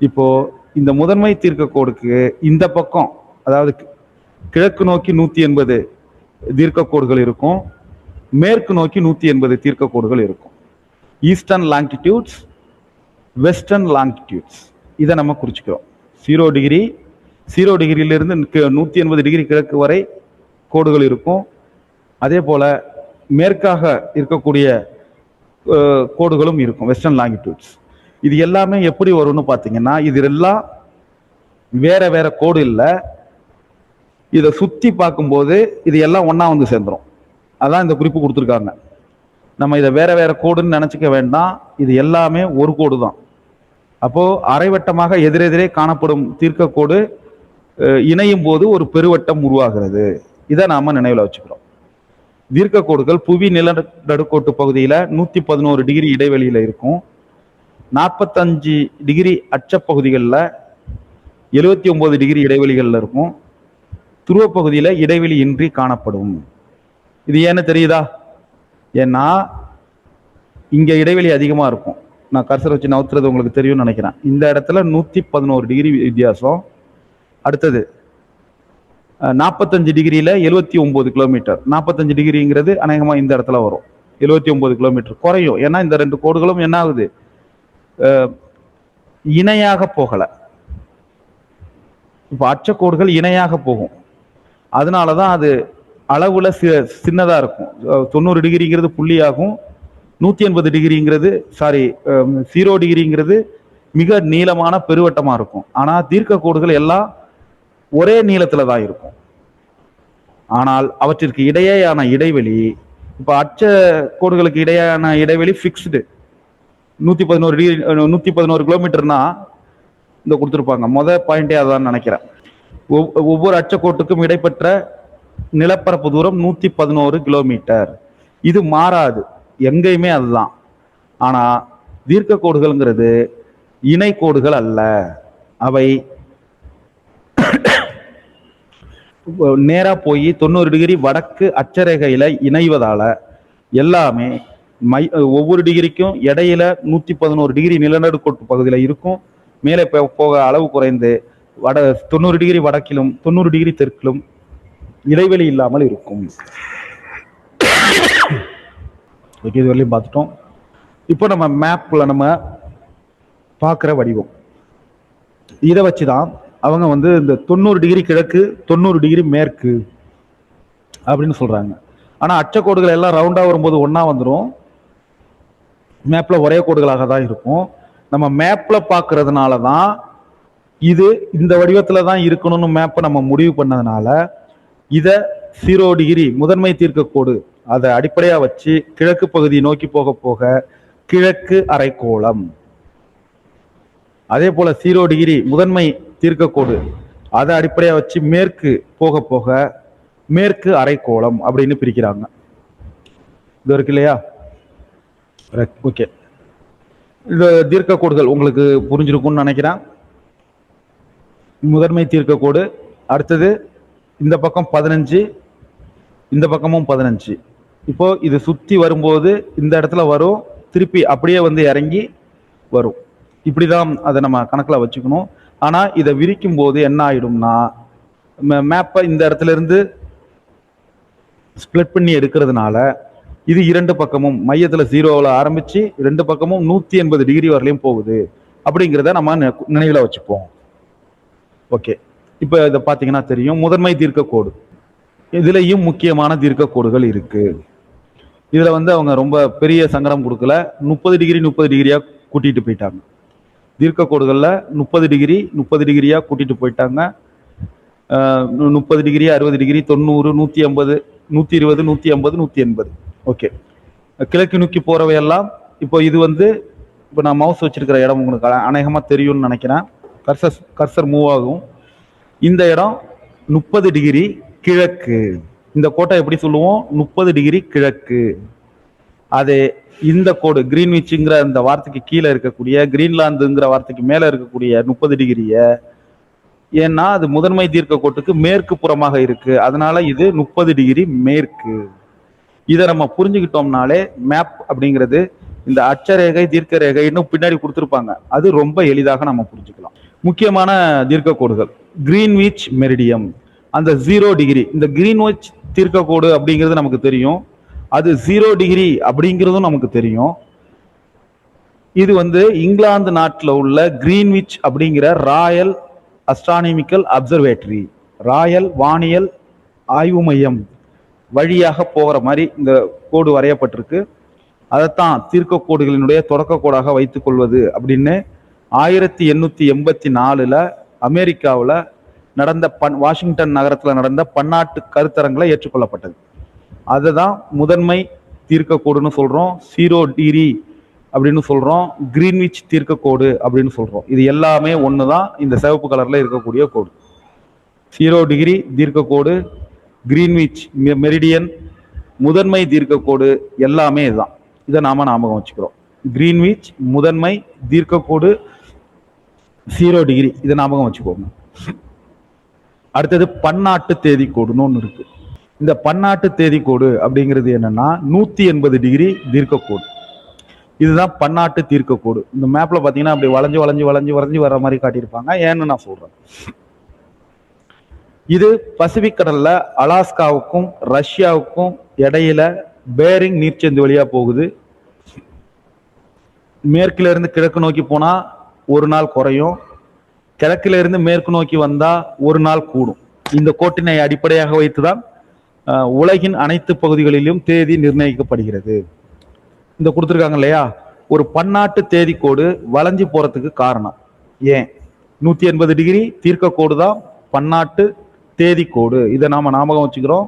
Speaker 1: இப்போ இந்த முதன்மை தீர்க்க கோடுக்கு இந்த பக்கம், அதாவது கிழக்கு நோக்கி 180 தீர்க்க கோடுகள் இருக்கும், மேற்கு நோக்கி 180 தீர்க்க கோடுகள் இருக்கும். Eastern longitudes, western longitudes. இதை நம்ம குறிச்சுக்கிறோம். 0 டிகிரி, 0 டிகிரியிலிருந்து 180 டிகிரி கிழக்கு வரை கோடுகள் இருக்கும். அதே போல மேற்காக இருக்கக்கூடிய கோடுகளும் இருக்கும், வெஸ்டர்ன் லாங்கிடியூட்ஸ். இது எல்லாமே எப்படி வரும்னு பார்த்தீங்கன்னா, இது எல்லாம் வேற வேற கோடு இல்லை. இதை சுற்றி பார்க்கும்போது இது எல்லாம் ஒன்றா வந்து சேர்ந்துடும். அதான் இந்த குறிப்பு கொடுத்துருக்காங்க. நம்ம இதை வேற வேற கோடுன்னு நினச்சிக்க வேண்டாம். இது எல்லாமே ஒரு கோடு தான். அப்போ அரைவட்டமாக எதிரெதிரே காணப்படும் தீர்க்க கோடு இணையும் போது ஒரு பெருவட்டம் உருவாகிறது. இதை நாம நினைவில் வச்சுக்கிறோம். தீர்க்க கோடுகள் புவி நிலநடுக்கோட்டு பகுதியில் 111 டிகிரி இடைவெளியில் இருக்கும். 45 டிகிரி அச்சப்பகுதிகளில் 79 டிகிரி இடைவெளிகளில் இருக்கும். துருவ பகுதியில் இடைவெளி இன்றி காணப்படும். இது ஏன்னு தெரியுதா? ஏன்னா இங்க இடைவெளி அதிகமா இருக்கும். நான் கர்சர் வச்சு நவுத்துறது உங்களுக்கு தெரியும்னு நினைக்கிறேன். இந்த இடத்துல 111 டிகிரி வித்தியாசம். அடுத்தது 45 டிகிரியில 79 கிலோமீட்டர். 45 டிகிரிங்கிறது அநேகமா இந்த இடத்துல வரும். 79 கிலோமீட்டர் குறையும். ஏன்னா இந்த ரெண்டு கோடுகளும் என்ன ஆகுது? இணையாக போகல. இப்ப அச்சக்கோடுகள் இணையாக போகும். அதனாலதான் அது அளவுல சின்னதா இருக்கும். 90 டிகிரிங்கிறது புள்ளியாகும், 180 டிகிரிங்கிறது 0 டிகிரிங்கிறது மிக நீளமான பெருவட்டமா இருக்கும். ஆனா தீர்க்க கோடுகள் எல்லாம் ஒரே நீளத்துல தான் இருக்கும். ஆனால் அவற்றிற்கு இடையேயான இடைவெளி, இப்ப அச்ச கோடுகளுக்கு இடையேயான இடைவெளி பிக்ஸ்டு 111 டிகிரி, 111 கிலோமீட்டர்னா இந்த கொடுத்துருப்பாங்க. பாயிண்டே அதான் நினைக்கிறேன். ஒவ்வொரு அச்சக்கோட்டுக்கும் இடைப்பெற்ற நிலப்பரப்பு தூரம் 111 கிலோமீட்டர். இது மாறாது, எங்கேயுமே அதுதான். ஆனா தீர்க்க கோடுகள்ங்கிறது இணை கோடுகள் அல்ல. அவை நேரா போய் 90 டிகிரி வடக்கு அச்சரேகையில இணைவதால எல்லாமே ஒவ்வொரு டிகிரிக்கும் இடையில 111 டிகிரி நிலநடுக்கோட்டு பகுதியில் இருக்கும். மேலே போக அளவு குறைந்து 90 டிகிரி வடக்கிலும் 90 டிகிரி தெற்கிலும் இடைவெளி இல்லாமல் இருக்கும். இது வரையும் பார்த்துட்டோம். இப்போ நம்ம மேப்ல நம்ம பார்க்குற வடிவம் இதை வச்சுதான் அவங்க இந்த 90 டிகிரி கிழக்கு 90 டிகிரி மேற்கு அப்படின்னு சொல்றாங்க. ஆனா அச்சக்கோடுகள் எல்லாம் ரவுண்டா வரும்போது ஒன்னா வந்துடும். மேப்ல ஒரே கோடுகளாக தான் இருக்கும். நம்ம மேப்ல பார்க்கறதுனால தான் இது இந்த வடிவத்துல தான் இருக்கணும்னு மேப்பை நம்ம முடிவு பண்ணதுனால இத 0 டிகிரி முதன்மை தீர்க்க கோடு அதை அடிப்படையா வச்சு கிழக்கு பகுதி நோக்கி போக போக கிழக்கு அரைக்கோளம், அதே போல 0 டிகிரி முதன்மை தீர்க்க கோடு அதை அடிப்படையா வச்சு மேற்கு போக போக மேற்கு அரைக்கோளம் அப்படின்னு பிரிக்கிறாங்க. இது இருக்கு இல்லையா? ஓகே, இந்த தீர்க்க கோடுகள் உங்களுக்கு புரிஞ்சிருக்கும்னு நினைக்கிறேன். முதன்மை தீர்க்க கோடு, அடுத்தது இந்த பக்கம் 15, இந்த பக்கமும் 15. இப்போ இது சுத்தி வரும்போது இந்த இடத்துல வரும், திருப்பி அப்படியே இறங்கி வரும். இப்படிதான் அதை நம்ம கணக்குல வச்சுக்கணும். ஆனா இதை விரிக்கும் போது என்ன ஆயிடும்னா, மேப்பை இந்த இடத்துல இருந்து ஸ்ப்ளிட் பண்ணி எடுக்கிறதுனால இது இரண்டு பக்கமும் மையத்துல 0வில் ஆரம்பிச்சு ரெண்டு பக்கமும் 180 டிகிரி வரலையும் போகுது அப்படிங்கிறத நம்ம நினைவில் வச்சுப்போம். ஓகே, இப்போ இதை பார்த்தீங்கன்னா தெரியும் முதன்மை தீர்க்க கோடு. இதுலயும் முக்கியமான தீர்க்க கோடுகள் இருக்கு. இதுல அவங்க ரொம்ப பெரிய சங்கடம் கொடுக்கல. 30 டிகிரி 30 டிகிரியா கூட்டிட்டு போயிட்டாங்க. தீர்க்க கோடுகள்ல 30 டிகிரி 30 டிகிரியா கூட்டிட்டு போயிட்டாங்க. 30 டிகிரி 60 டிகிரி 90 150 120 150 180. ஓகே, கிழக்கு நோக்கி போறவையெல்லாம் இப்போ இது இப்போ நான் மவுஸ் வச்சிருக்கிற இடம் உங்களுக்கு அநேகமா தெரியும்னு நினைக்கிறேன். கர்சர் மூவ் ஆகும். இந்த இடம் 30 டிகிரி கிழக்கு. இந்த கோட்டை எப்படி சொல்லுவோம்? 30 டிகிரி கிழக்கு. அதே இந்த கோடு கிரீன்விச்ங்கிற இந்த வார்த்தைக்கு கீழே இருக்கக்கூடிய கிரீன்லாந்துங்கிற வார்த்தைக்கு மேல இருக்கக்கூடிய 30 டிகிரிய, ஏன்னா அது முதன்மை தீர்க்க கோட்டுக்கு மேற்கு புறமாக இருக்கு, அதனால இது 30 டிகிரி மேற்கு. இதை நம்ம புரிஞ்சுக்கிட்டோம்னாலே மேப் அப்படிங்கிறது இந்த அச்சரேகை தீர்க்க ரேகை இன்னும் பின்னாடி கொடுத்துருப்பாங்க, அது ரொம்ப எளிதாக நம்ம புரிஞ்சுக்கலாம். முக்கியமான தீர்க்க கோடுகள் கிரீன்விச் மெரிடியம், அந்த 0 டிகிரி. இந்த கிரீன்விச் தீர்க்க கோடு அப்படிங்கிறது நமக்கு தெரியும், அது 0 டிகிரி அப்படிங்கிறதும் நமக்கு தெரியும். இது இங்கிலாந்து நாட்டில் உள்ள கிரீன்விச் அப்படிங்கிற ராயல் அஸ்ட்ரானமிக்கல் அப்சர்வேட்டரி, ராயல் வானியல் ஆய்வு மையம் வழியாக போகிற மாதிரி இந்த கோடு வரையப்பட்டிருக்கு. அதைத்தான் தீர்க்க கோடுகளினுடைய தொடக்க கோடாக வைத்துக் கொள்வது அப்படின்னு 1884 அமெரிக்காவில் நடந்த வாஷிங்டன் நகரத்தில் நடந்த பன்னாட்டு கருத்தரங்களை ஏற்றுக்கொள்ளப்பட்டது. அதுதான் முதன்மை தீர்க்க கோடுன்னு சொல்றோம், 0 டிகிரி அப்படின்னு சொல்றோம், கிரீன்விச் தீர்க்க கோடு அப்படின்னு சொல்றோம். இது எல்லாமே ஒண்ணுதான், இந்த சிவப்பு கலர்ல இருக்கக்கூடிய கோடு. 0 டிகிரி தீர்க்க கோடு, கிரீன்விச் மெரிடியன், முதன்மை தீர்க்க கோடு எல்லாமே இதுதான். இதை நாம ஞாபகம் வச்சுக்கிறோம். கிரீன்விச் முதன்மை தீர்க்க கோடு 0 டிகிரி, இதை ஞாபகம் வச்சுக்கோங்க. அடுத்தது பன்னாட்டு தேதி கோடுன்னு ஒன்று இருக்கு. இந்த பன்னாட்டு தேதி கோடு அப்படிங்கிறது என்னன்னா 180 டிகிரி தீர்க்க கோடு. இதுதான் பன்னாட்டு தீர்க்க கோடு. இந்த மேப்ல பாத்தீங்கன்னா அப்படி வளைஞ்சு வளைஞ்சு வளைஞ்சு வளைஞ்சு வர்ற மாதிரி காட்டியிருப்பாங்க. ஏன்னு நான் சொல்றேன். இது பசிபிக் கடல்ல அலாஸ்காவுக்கும் ரஷ்யாவுக்கும் இடையில பேரிங் நீர்ச்சந்தி வழியா போகுது. மேற்குல இருந்து கிழக்கு நோக்கி போனா ஒரு நாள் குறையும், கிழக்குல இருந்து மேற்கு நோக்கி வந்தா ஒரு நாள் கூடும். இந்த கோட்டினை அடிப்படையாக வைத்துதான் உலகின் அனைத்து பகுதிகளிலும் தேதி நிர்ணயிக்கப்படுகிறது. இந்த கொடுத்துருக்காங்க இல்லையா, ஒரு பன்னாட்டு தேதி கோடு வளைஞ்சு போறதுக்கு காரணம் ஏன்? 180 டிகிரி தீர்க்க கோடு தான் பன்னாட்டு தேதி கோடு. இதை நாம ஞாபகம் வச்சுக்கிறோம்.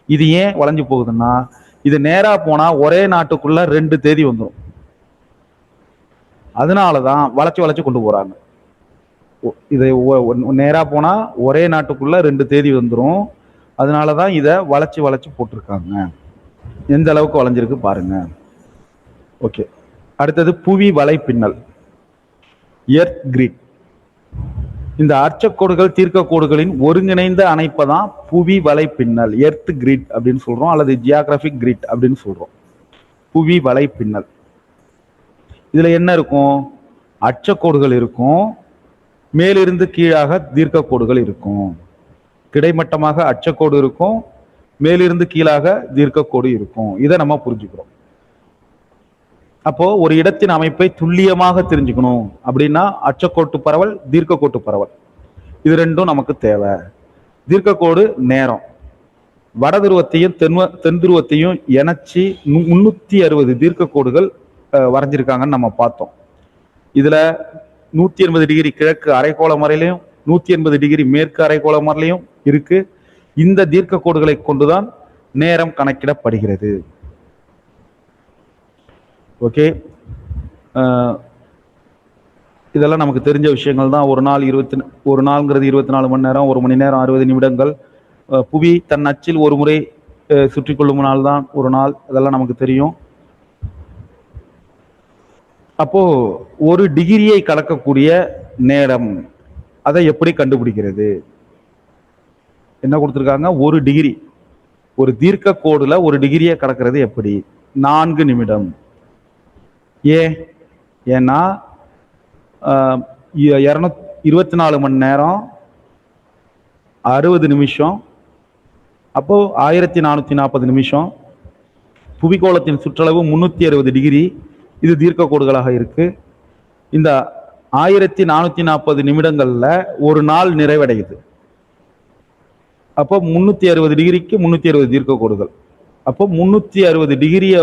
Speaker 1: இது ஏன் வளைஞ்சு போகுதுன்னா, இது நேரா போனா ஒரே நாட்டுக்குள்ள 2 தேதி வந்துடும், அதனாலதான் வளைச்சு வளைச்சு கொண்டு போறாங்க. இதை நேரா போனா ஒரே நாட்டுக்குள்ள 2 தேதி வந்துடும், அதனாலதான் இதை வளைச்சு வளைச்சு போட்டிருக்காங்க. எந்த அளவுக்கு வளைஞ்சிருக்கு பாருங்க. ஓகே, அடுத்தது புவி வலைப்பின்னல், எர்த் கிரிட். இந்த அச்சக்கோடுகள் தீர்க்க கோடுகளின் ஒருங்கிணைந்த அமைப்பை தான் புவி வலைப்பின்னல், எர்த் கிரிட் அப்படின்னு சொல்றோம், அல்லது ஜியாகிராபிக் கிரிட் அப்படின்னு சொல்றோம். புவி வலைப்பின்னல் இதுல என்ன இருக்கும்? அச்சக்கோடுகள் இருக்கும், மேலிருந்து கீழாக தீர்க்க கோடுகள் இருக்கும். கிடைமட்டமாக அச்சக்கோடு இருக்கும், மேலிருந்து கீழாக தீர்க்க கோடு இருக்கும். இதை நம்ம புரிஞ்சுக்கிறோம். அப்போ ஒரு இடத்தின் அமைப்பை துல்லியமாக தெரிஞ்சுக்கணும் அப்படின்னா அச்சக்கோட்டு பரவல், தீர்க்க கோட்டு பரவல், இது ரெண்டும் நமக்கு தேவை. தீர்க்க கோடு நேரம், வட துருவத்தையும் தென் துருவத்தையும் இணைச்சி 360 தீர்க்க கோடுகள் வரைஞ்சிருக்காங்கன்னு நம்ம பார்த்தோம். இதுல 180 டிகிரி கிழக்கு அரைக்கோள மறையிலையும் 180 டிகிரி மேற்கு அரைக்கோள மறையிலையும் இருக்கு. இந்த தீர்க்க கோடுகளை கொண்டுதான் நேரம் கணக்கிடப்படுகிறது. ஓகே, இதெல்லாம் நமக்கு தெரிஞ்ச விஷயங்கள் தான். ஒரு நாள்ங்கிறது 24 மணி நேரம், 1 மணி நேரம் 60 நிமிடங்கள். புவி தன் அச்சில் ஒரு முறை சுற்றி கொள்ளும் நாள் தான் ஒரு நாள், அதெல்லாம் நமக்கு தெரியும். அப்போ ஒரு டிகிரியை கடக்கக்கூடிய நேரம், அதை எப்படி கண்டுபிடிக்கிறது? என்ன கொடுத்துருக்காங்க? ஒரு டிகிரி, ஒரு தீர்க்க கோடுல ஒரு டிகிரியை கடக்கிறது எப்படி? 4 நிமிடம். ஏன்னா 224 மணி நேரம் 60 நிமிஷம் அப்போ 1440 நிமிஷம். புவிக்கோளத்தின் சுற்றளவு 360 டிகிரி. இது தீர்க்க கோடுகளாக இருக்கு. இந்த 1440 நிமிடங்கள்ல ஒரு நாள் நிறைவடையுது. அப்போ 360 டிகிரிக்கு 360 தீர்க்க கோடுகள். அப்போ 360 டிகிரிய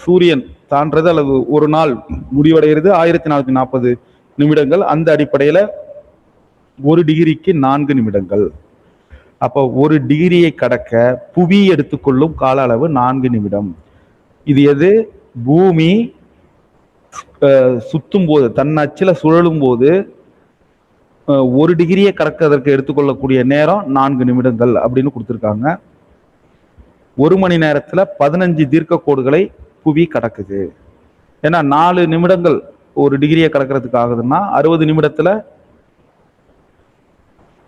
Speaker 1: சூரியன் தாண்டது அல்லது ஒரு நாள் முடிவடைகிறது 1440 நிமிடங்கள். அந்த அடிப்படையில ஒரு டிகிரிக்கு 4 நிமிடங்கள். அப்போ ஒரு டிகிரியை கடக்க புவி எடுத்துக்கொள்ளும் கால அளவு 4 நிமிடம். இது எது? பூமி சுத்தும் போது, தன் அச்சில் சுழலும் போது ஒரு டிகிரியை கடக்கிறதற்கு எடுத்துக்கொள்ளக்கூடிய நேரம் 4 நிமிடங்கள் அப்படின்னு கொடுத்துருக்காங்க. ஒரு மணி நேரத்துல 15 தீர்க்க கோடுகளை புவி கடக்குது. ஏன்னா 4 நிமிடங்கள் ஒரு டிகிரியை கடக்கிறதுக்கு ஆகுதுன்னா 60 நிமிடத்துல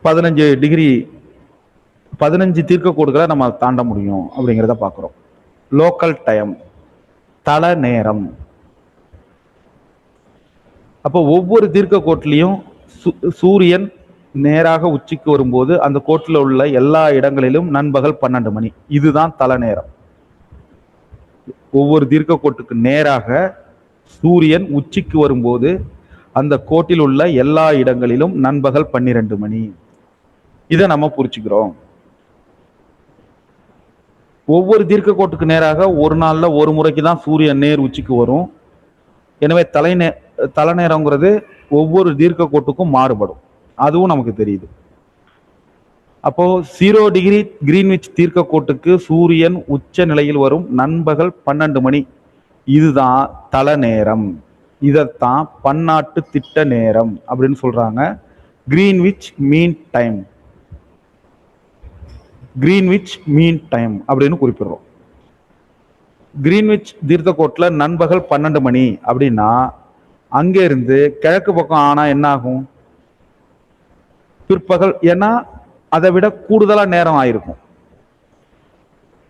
Speaker 1: 15 டிகிரி 15 தீர்க்க கோடுகளை நம்ம தாண்ட முடியும் அப்படிங்கிறத பார்க்குறோம். லோக்கல் டைம், தல நேரம். அப்போ ஒவ்வொரு தீர்க்க கோட்டிலையும் சூரியன் நேராக உச்சிக்கு வரும்போது அந்த கோட்டில் உள்ள எல்லா இடங்களிலும் நண்பகல் 12 மணி. இதுதான் தல நேரம். ஒவ்வொரு தீர்க்க கோட்டுக்கு நேராக சூரியன் உச்சிக்கு வரும்போது அந்த கோட்டில் உள்ள எல்லா இடங்களிலும் நண்பகல் 12 மணி. இதை நம்ம புரிச்சுக்கிறோம். ஒவ்வொரு தீர்க்க கோட்டுக்கு நேராக ஒரு நாள்ல ஒரு முறைக்கு தான் சூரியன் நேர் உச்சிக்கு வரும். எனவே தல நேரங்கிறது ஒவ்வொரு தீர்க்க கோட்டுக்கும் மாறுபடும். அதுவும் நமக்கு தெரியுது. அப்போ 0 டிகிரி கிரீன்விச் தீர்க்க கோட்டுக்கு சூரியன் உச்ச நிலையில் வரும் நண்பகல் 12 மணி. இதுதான் தல நேரம். இதைத்தான் பன்னாட்டு திட்ட நேரம் அப்படின்னு சொல்றாங்க. Greenwich mean time, Greenwich mean time அப்படின்னு குறிப்பிடுறோம். கிரீன்விச் தீர்க்க கோட்டில் நண்பகல் 12 மணி அப்படின்னா அங்கே இருந்து கிழக்கு பக்கம் ஆனா என்ன ஆகும்? பிற்பகல். ஏன்னா அதை விட கூடுதலா நேரம் ஆயிருக்கும்.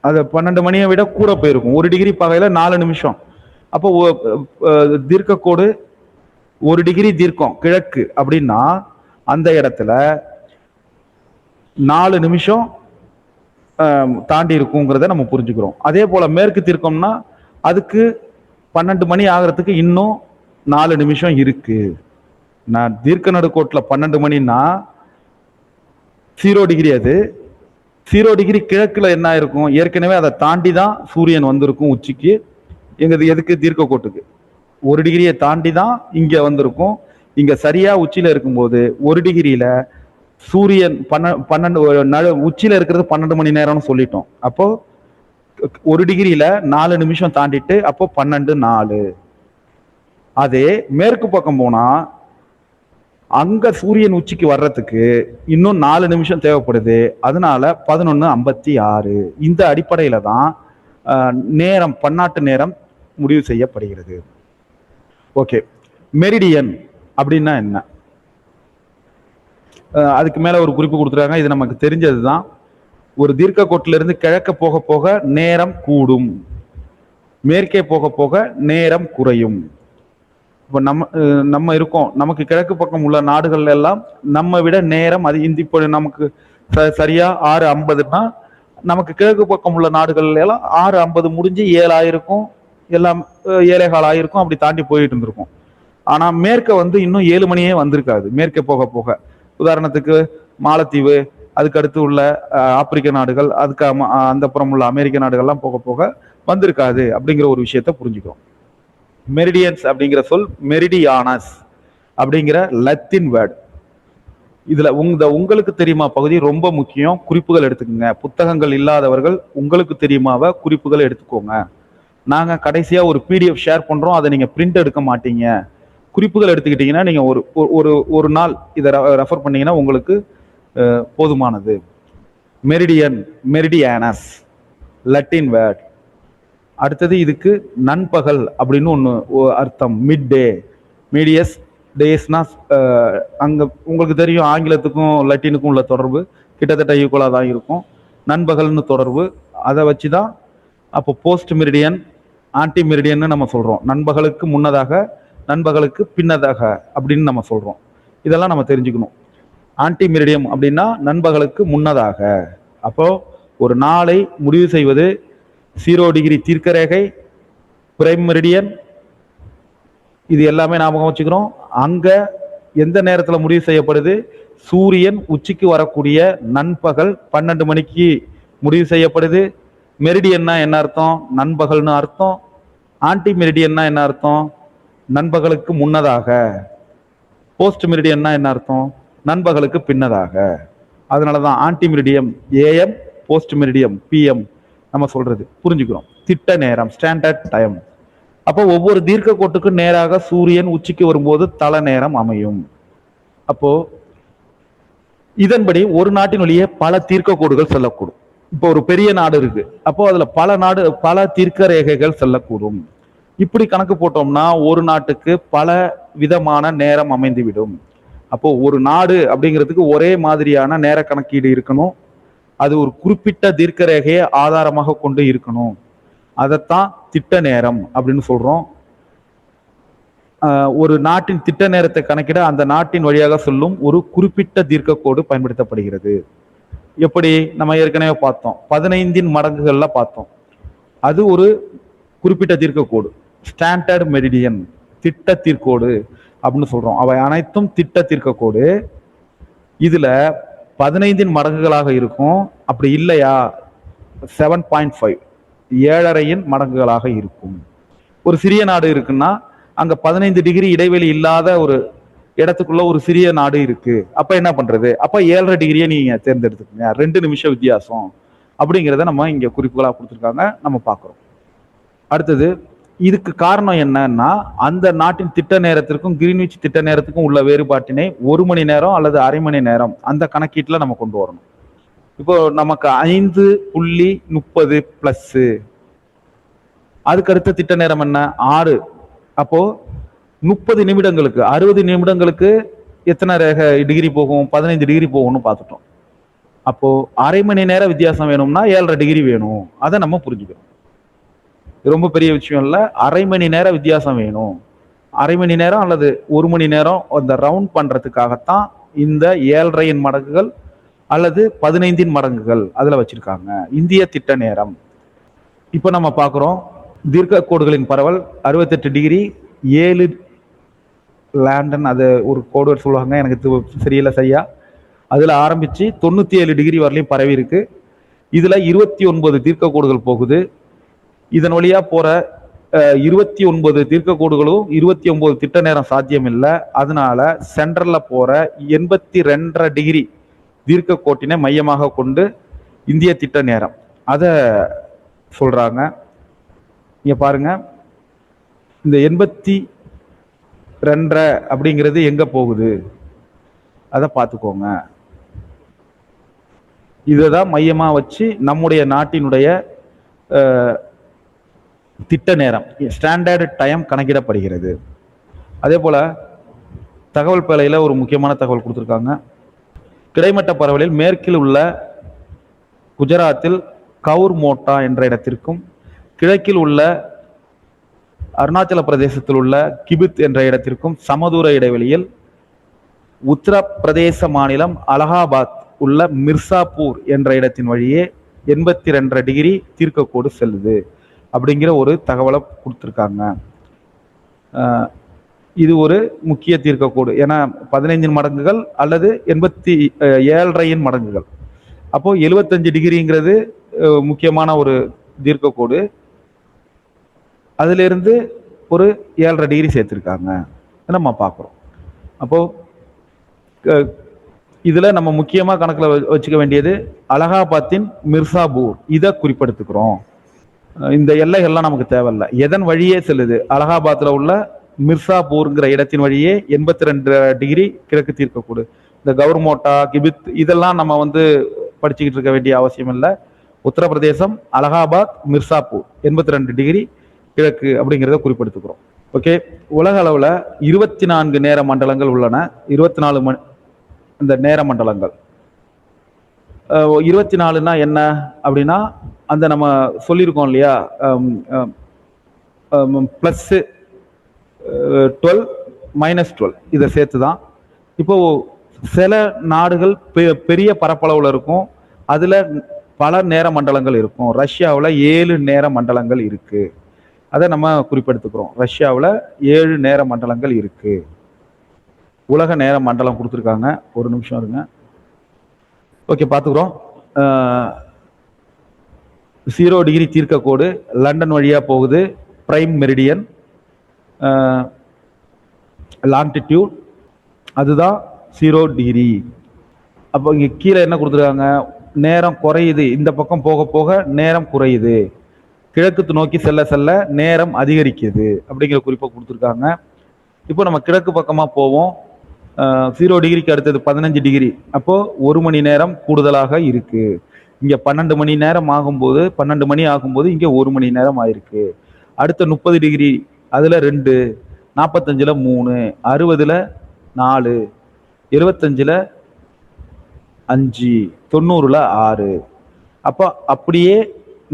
Speaker 1: அது 12 மணியை விட கூட போயிருக்கும். ஒரு டிகிரி பகையில 4 நிமிஷம். அப்போ தீர்க்க கோடு ஒரு டிகிரி தீர்க்கம் கிழக்கு அப்படின்னா அந்த இடத்துல 4 நிமிஷம் தாண்டி இருக்குங்கிறத நம்ம புரிஞ்சுக்கிறோம். அதே போல மேற்கு தீர்க்கம்னா அதுக்கு 12 மணி ஆகிறதுக்கு இன்னும் 4 நிமிஷம் இருக்கு. நான் தீர்க்க நடுக்கோட்டில் 12 மணின்னா 0 டிகிரி. அது 0 டிகிரி கிழக்குல என்ன இருக்கும்? ஏற்கனவே அதை தாண்டி தான் சூரியன் வந்திருக்கும் உச்சிக்கு. எதுக்கு? தீர்க்க கோட்டுக்கு 1 டிகிரியை தாண்டி தான் இங்க வந்திருக்கும். இங்க சரியா உச்சியில இருக்கும்போது 1 டிகிரியில சூரியன் 12 உச்சியில இருக்கிறது 12 மணி நேரம்னு சொல்லிட்டோம். அப்போ 1 டிகிரியில 4 நிமிஷம் தாண்டிட்டு அப்போ 12:04. அதே மேற்கு பக்கம் போனா அங்க சூரியன் உச்சிக்கு வர்றதுக்கு இன்னும் 4 நிமிஷம் தேவைப்படுது. அதனால 11:56. இந்த அடிப்படையில தான் நேரம், பன்னாட்டு நேரம் முடிவு செய்யப்படுகிறது. ஓகே, மெரிடியன் அப்படின்னா என்ன? அதுக்கு மேல ஒரு குறிப்பு கொடுத்துருக்காங்க. இது நமக்கு தெரிஞ்சதுதான். ஒரு தீர்க்க கோட்டிலிருந்து கிழக்க போக போக நேரம் கூடும், மேற்கே போக போக நேரம் குறையும். இப்போ நம்ம இருக்கோம், நமக்கு கிழக்கு பக்கம் உள்ள நாடுகள் எல்லாம் நம்ம விட நேரம் அது இப்போ நமக்கு சரியா 6:50ன்னா நமக்கு கிழக்கு பக்கம் உள்ள நாடுகள் எல்லாம் 6:50 முடிஞ்சு 7 ஆயிருக்கும், எல்லாம் 7:15 ஆயிருக்கும். அப்படி தாண்டி போயிட்டு இருந்திருக்கும். ஆனா மேற்க இன்னும் 7 மணியே வந்திருக்காது. மேற்கே போக போக உதாரணத்துக்கு மாலத்தீவு, அதுக்கு அடுத்து உள்ள ஆப்பிரிக்க நாடுகள், அதுக்கு அந்த புறம் உள்ள அமெரிக்க நாடுகள்லாம் போக போக வந்திருக்காது அப்படிங்கிற ஒரு விஷயத்த புரிஞ்சுக்கிறோம். மெரிடியன்ஸ் அப்படிங்கிற சொல் மெரிடியானஸ் அப்படிங்கிற லத்தீன் வேர்டு. இதுல உங்களுக்கு தெரியுமா பகுதி ரொம்ப முக்கியம். குறிப்புகள் எடுத்துக்கோங்க. புத்தகங்கள் இல்லாதவர்கள் உங்களுக்கு தெரியுமாவ குறிப்புகள் எடுத்துக்கோங்க. நாங்க கடைசியா ஒரு PDF ஷேர் பண்றோம், அதை நீங்க பிரிண்ட் எடுக்க மாட்டீங்க. குறிப்புகள் எடுத்துக்கிட்டீங்கன்னா நீங்க ஒரு நாள் இதை ரெஃபர் பண்ணீங்கன்னா உங்களுக்கு போதுமானது. மெரிடியன், மெரிடியானஸ் லத்தீன் வேர்ட். அடுத்தது இதுக்கு நண்பகல் அப்படின்னு ஒன்று அர்த்தம். மிட் டே, மீடியஸ் டேஸ்னா அங்கே உங்களுக்கு தெரியும் ஆங்கிலத்துக்கும் லத்தீனுக்கும் உள்ள தொடர்பு கிட்டத்தட்ட ஈக்குவலாக தான் இருக்கும். நண்பகல்னு தொடர்பு, அதை வச்சு தான் அப்போ போஸ்ட் மெரிடியன், ஆன்டி மெரிடியன்னு நம்ம சொல்கிறோம். நண்பகலுக்கு முன்னதாக, நண்பகலுக்கு பின்னதாக அப்படின்னு நம்ம சொல்கிறோம். இதெல்லாம் நம்ம தெரிஞ்சுக்கணும். ஆன்டி மெரிடியம் அப்படின்னா நண்பகலுக்கு முன்னதாக. அப்போ ஒரு நாளை முடிவு செய்வது 0 டிகிரி தீர்க்கரேகை, பிரைம் மெரிடியன், இது எல்லாமே ஞாபகம் வச்சுக்கிறோம். அங்க எந்த நேரத்தில் முடிவு செய்யப்படுது? சூரியன் உச்சிக்கு வரக்கூடிய நண்பகல் 12 மணிக்கு முடிவு செய்யப்படுது. மெரிடியன்னா என்ன அர்த்தம்? நண்பகல்னு அர்த்தம். ஆன்டி மெரிடியன்னா என்ன அர்த்தம்? நண்பகலுக்கு முன்னதாக. போஸ்ட் மெரிடியன்னா என்ன அர்த்தம்? நண்பகலுக்கு பின்னதாக. அதனாலதான் anti meridiem AM, post meridiem PM நம்ம சொல்றது புரிஞ்சுக்கிறோம். திட்ட நேரம், ஸ்டாண்டர்ட் டைம். அப்போ ஒவ்வொரு தீர்க்க கோட்டுக்கு நேராக சூரியன் உச்சிக்கு வரும்போது தல நேரம் அமையும். அப்போ இதன்படி ஒரு நாட்டின் வழியே பல தீர்க்க கோடுகள் செல்லக்கூடும். இப்போ ஒரு பெரிய நாடு இருக்கு, அப்போ அதுல பல தீர்க்க ரேகைகள் செல்லக்கூடும். இப்படி கணக்கு போட்டோம்னா ஒரு நாட்டுக்கு பல விதமான நேரம் அமைந்துவிடும். அப்போ ஒரு நாடு அப்படிங்கிறதுக்கு ஒரே மாதிரியான நேர கணக்கீடு இருக்கணும். அது ஒரு குறிப்பிட்ட தீர்க்க ரேகையை ஆதாரமாக கொண்டு இருக்கணும். அதைத்தான் திட்ட நேரம் அப்படின்னு சொல்றோம். ஒரு நாட்டின் திட்ட நேரத்தை கணக்கிட அந்த நாட்டின் வழியாக சொல்லும் ஒரு குறிப்பிட்ட தீர்க்க கோடு பயன்படுத்தப்படுகிறது. எப்படி நம்ம ஏற்கனவே பார்த்தோம், 15 மடங்குகள்ல பார்த்தோம். அது ஒரு குறிப்பிட்ட தீர்க்க கோடு, ஸ்டாண்டர்ட் மெரிடியன், திட்ட தீர்க்கோடு அப்படின்னு சொல்றோம். அவை அனைத்தும் திட்ட தீர்க்க கோடு. இதுல 15 மடங்குகளாக இருக்கும். அப்படி இல்லையா 7.5, 7.5 மடங்குகளாக இருக்கும். ஒரு சிறிய நாடு இருக்குன்னா அங்க 15 டிகிரி இடைவெளி இல்லாத ஒரு இடத்துக்குள்ள ஒரு சிறிய நாடு இருக்கு. அப்ப என்ன பண்றது? அப்ப 7.5 டிகிரியை நீங்க தேர்ந்தெடுத்துக்கங்க, 2 நிமிஷம் வித்தியாசம் அப்படிங்கிறத நம்ம இங்க குறிப்புகளா கொடுத்துருக்காங்க, நம்ம பார்க்கிறோம். அடுத்தது, இதுக்கு காரணம் என்னன்னா அந்த நாட்டின் திட்ட நேரத்திற்கும் கிரீன்விச் திட்ட நேரத்துக்கும் உள்ள வேறுபாட்டினை 1 மணி நேரம் அல்லது அரை மணி நேரம் அந்த கணக்கீட்டுல நம்ம கொண்டு வரணும். இப்போ நமக்கு 5.30 பிளஸ், அதுக்கு அடுத்த திட்ட நேரம் என்ன? 6. அப்போ 30 நிமிடங்களுக்கு 60 நிமிடங்களுக்கு எத்தனை டிகிரி போகும்? 15 டிகிரி போகும்னு பார்த்துட்டோம். அப்போ அரை மணி நேரம் வித்தியாசம் வேணும்னா 7.5 டிகிரி வேணும். அதை நம்ம புரிஞ்சுக்கணும். ரொம்ப பெரிய விஷயம் இல்லை, அரை மணி நேரம் வித்தியாசம் வேணும். அரை மணி நேரம் அல்லது 1 மணி நேரம் அந்த ரவுண்ட் பண்றதுக்காகத்தான் இந்த 7.5 மடங்குகள் அல்லது 15 மடங்குகள் அதுல வச்சிருக்காங்க இந்திய திட்ட நேரம். இப்ப நம்ம பார்க்கிறோம் தீர்க்க கோடுகளின் பரவல் 68 டிகிரி 7 லேண்டன், அது ஒரு கோடு சொல்லுவாங்க, எனக்கு சரியில்லை சரியா. அதுல ஆரம்பிச்சு 97 டிகிரி வரலையும் பரவி இருக்கு. இதுல 29 தீர்க்க கோடுகள் போகுது. இதன் வழியா போற 29 தீர்க்க கோடுகளும் 29 திட்ட நேரம் சாத்தியம் இல்லை. அதனால சென்டர்ல போற 82.5 டிகிரி தீர்க்க கோட்டினை மையமாக கொண்டு இந்திய திட்ட நேரம் அத சொல்றாங்க. இங்க பாருங்க, இந்த 82.5 அப்படிங்கிறது எங்க போகுது அதை பார்த்துக்கோங்க. இததான் மையமா வச்சு நம்முடைய நாட்டினுடைய திட்ட நேரம், ஸ்டாண்டர்ட் டைம் கணக்கிடப்படுகிறது. அதே போல தகவல் பேழையில ஒரு முக்கியமான தகவல் கொடுத்துருக்காங்க. கிடைமட்ட பரவலில் மேற்கில் உள்ள குஜராத்தில் கவுர் மோட்டா என்ற இடத்திற்கும் கிழக்கில் உள்ள அருணாச்சல பிரதேசத்தில் உள்ள கிபித் என்ற இடத்திற்கும் சமதூர இடைவெளியில் உத்தரப்பிரதேச மாநிலம் அலகாபாத் உள்ள மிர்சாப்பூர் என்ற இடத்தின் வழியே 82.5 டிகிரி தீர்க்கக்கோடு செல்லுது அப்படிங்கிற ஒரு தகவலை கொடுத்துருக்காங்க. இது ஒரு முக்கிய தீர்க்கக்கோடு. ஏன்னா 15 மடங்குகள் அல்லது 87.5 மடங்குகள். அப்போ 75 டிகிரிங்கிறது முக்கியமான ஒரு தீர்க்கக்கோடு. அதுல இருந்து ஒரு 7.5 டிகிரி சேர்த்திருக்காங்க நம்ம பார்க்கிறோம். அப்போ இதுல நம்ம முக்கியமா கணக்குல வச்சுக்க வேண்டியது அலகாபாத்தின் மிர்சாபூர், இதை குறிப்பிடுத்துக்கிறோம். இந்த எல்லைகள்லாம் நமக்கு தேவையில்லை, எதன் வழியே செல்லுது? அலகாபாத்ல உள்ள மிர்சாபூர்ங்கிற இடத்தின் வழியே 82 டிகிரி கிழக்கு தீர்க்கக்கூடு. இந்த கவுர்மோட்டா, கிபித் இதெல்லாம் நம்ம படிச்சுக்கிட்டு இருக்க வேண்டிய அவசியம் இல்லை. உத்தரப்பிரதேசம், அலகாபாத், மிர்சாப்பூர் 82 டிகிரி கிழக்கு அப்படிங்கிறத குறிப்பிடுத்துக்கிறோம். ஓகே, உலக அளவுல 24 நேர மண்டலங்கள் உள்ளன. 24 இந்த நேர மண்டலங்கள். 24னா என்ன அப்படின்னா, அந்த நம்ம சொல்லியிருக்கோம் இல்லையா, பிளஸ் 12 -12 இதை சேர்த்து தான். இப்போ சில நாடுகள் பெரிய பரப்பளவில் இருக்கும், அதுல பல நேர மண்டலங்கள் இருக்கும். ரஷ்யாவில் 7 நேர மண்டலங்கள் இருக்கு. அதை நம்ம குறிப்பெடுத்துக்கிறோம். ரஷ்யாவில் 7 நேர மண்டலங்கள் இருக்கு. உலக நேர மண்டலம் கொடுத்துருக்காங்க. ஒரு நிமிஷம் இருங்க. ஓகே, பார்த்துக்கிறோம். 0 டிகிரி தீர்க்கக்கோடு லண்டன் வழியாக போகுது. பிரைம் மெரிடியன் லாங்கிடியூட் அதுதான் 0 டிகிரி. அப்போ இங்கே கீழே என்ன கொடுத்துருக்காங்க? நேரம் குறையுது. இந்த பக்கம் போக போக நேரம் குறையுது. கிழக்கு நோக்கி செல்ல செல்ல நேரம் அதிகரிக்குது அப்படிங்கிற குறிப்பை கொடுத்துருக்காங்க. இப்போ நம்ம கிழக்கு பக்கமாக போவோம். 0 டிகிரிக்கு அடுத்தது 15 டிகிரி. அப்போ 1 மணி நேரம் கூடுதலாக இருக்கு. இங்க 12 மணி நேரம் ஆகும்போது 12 மணி ஆகும்போது இங்க 1 மணி நேரம் ஆயிருக்கு. அடுத்த 30 டிகிரி அதுல 2, 45ல 3, 60ல 4, 25ல 5, 90ல 6. அப்போ அப்படியே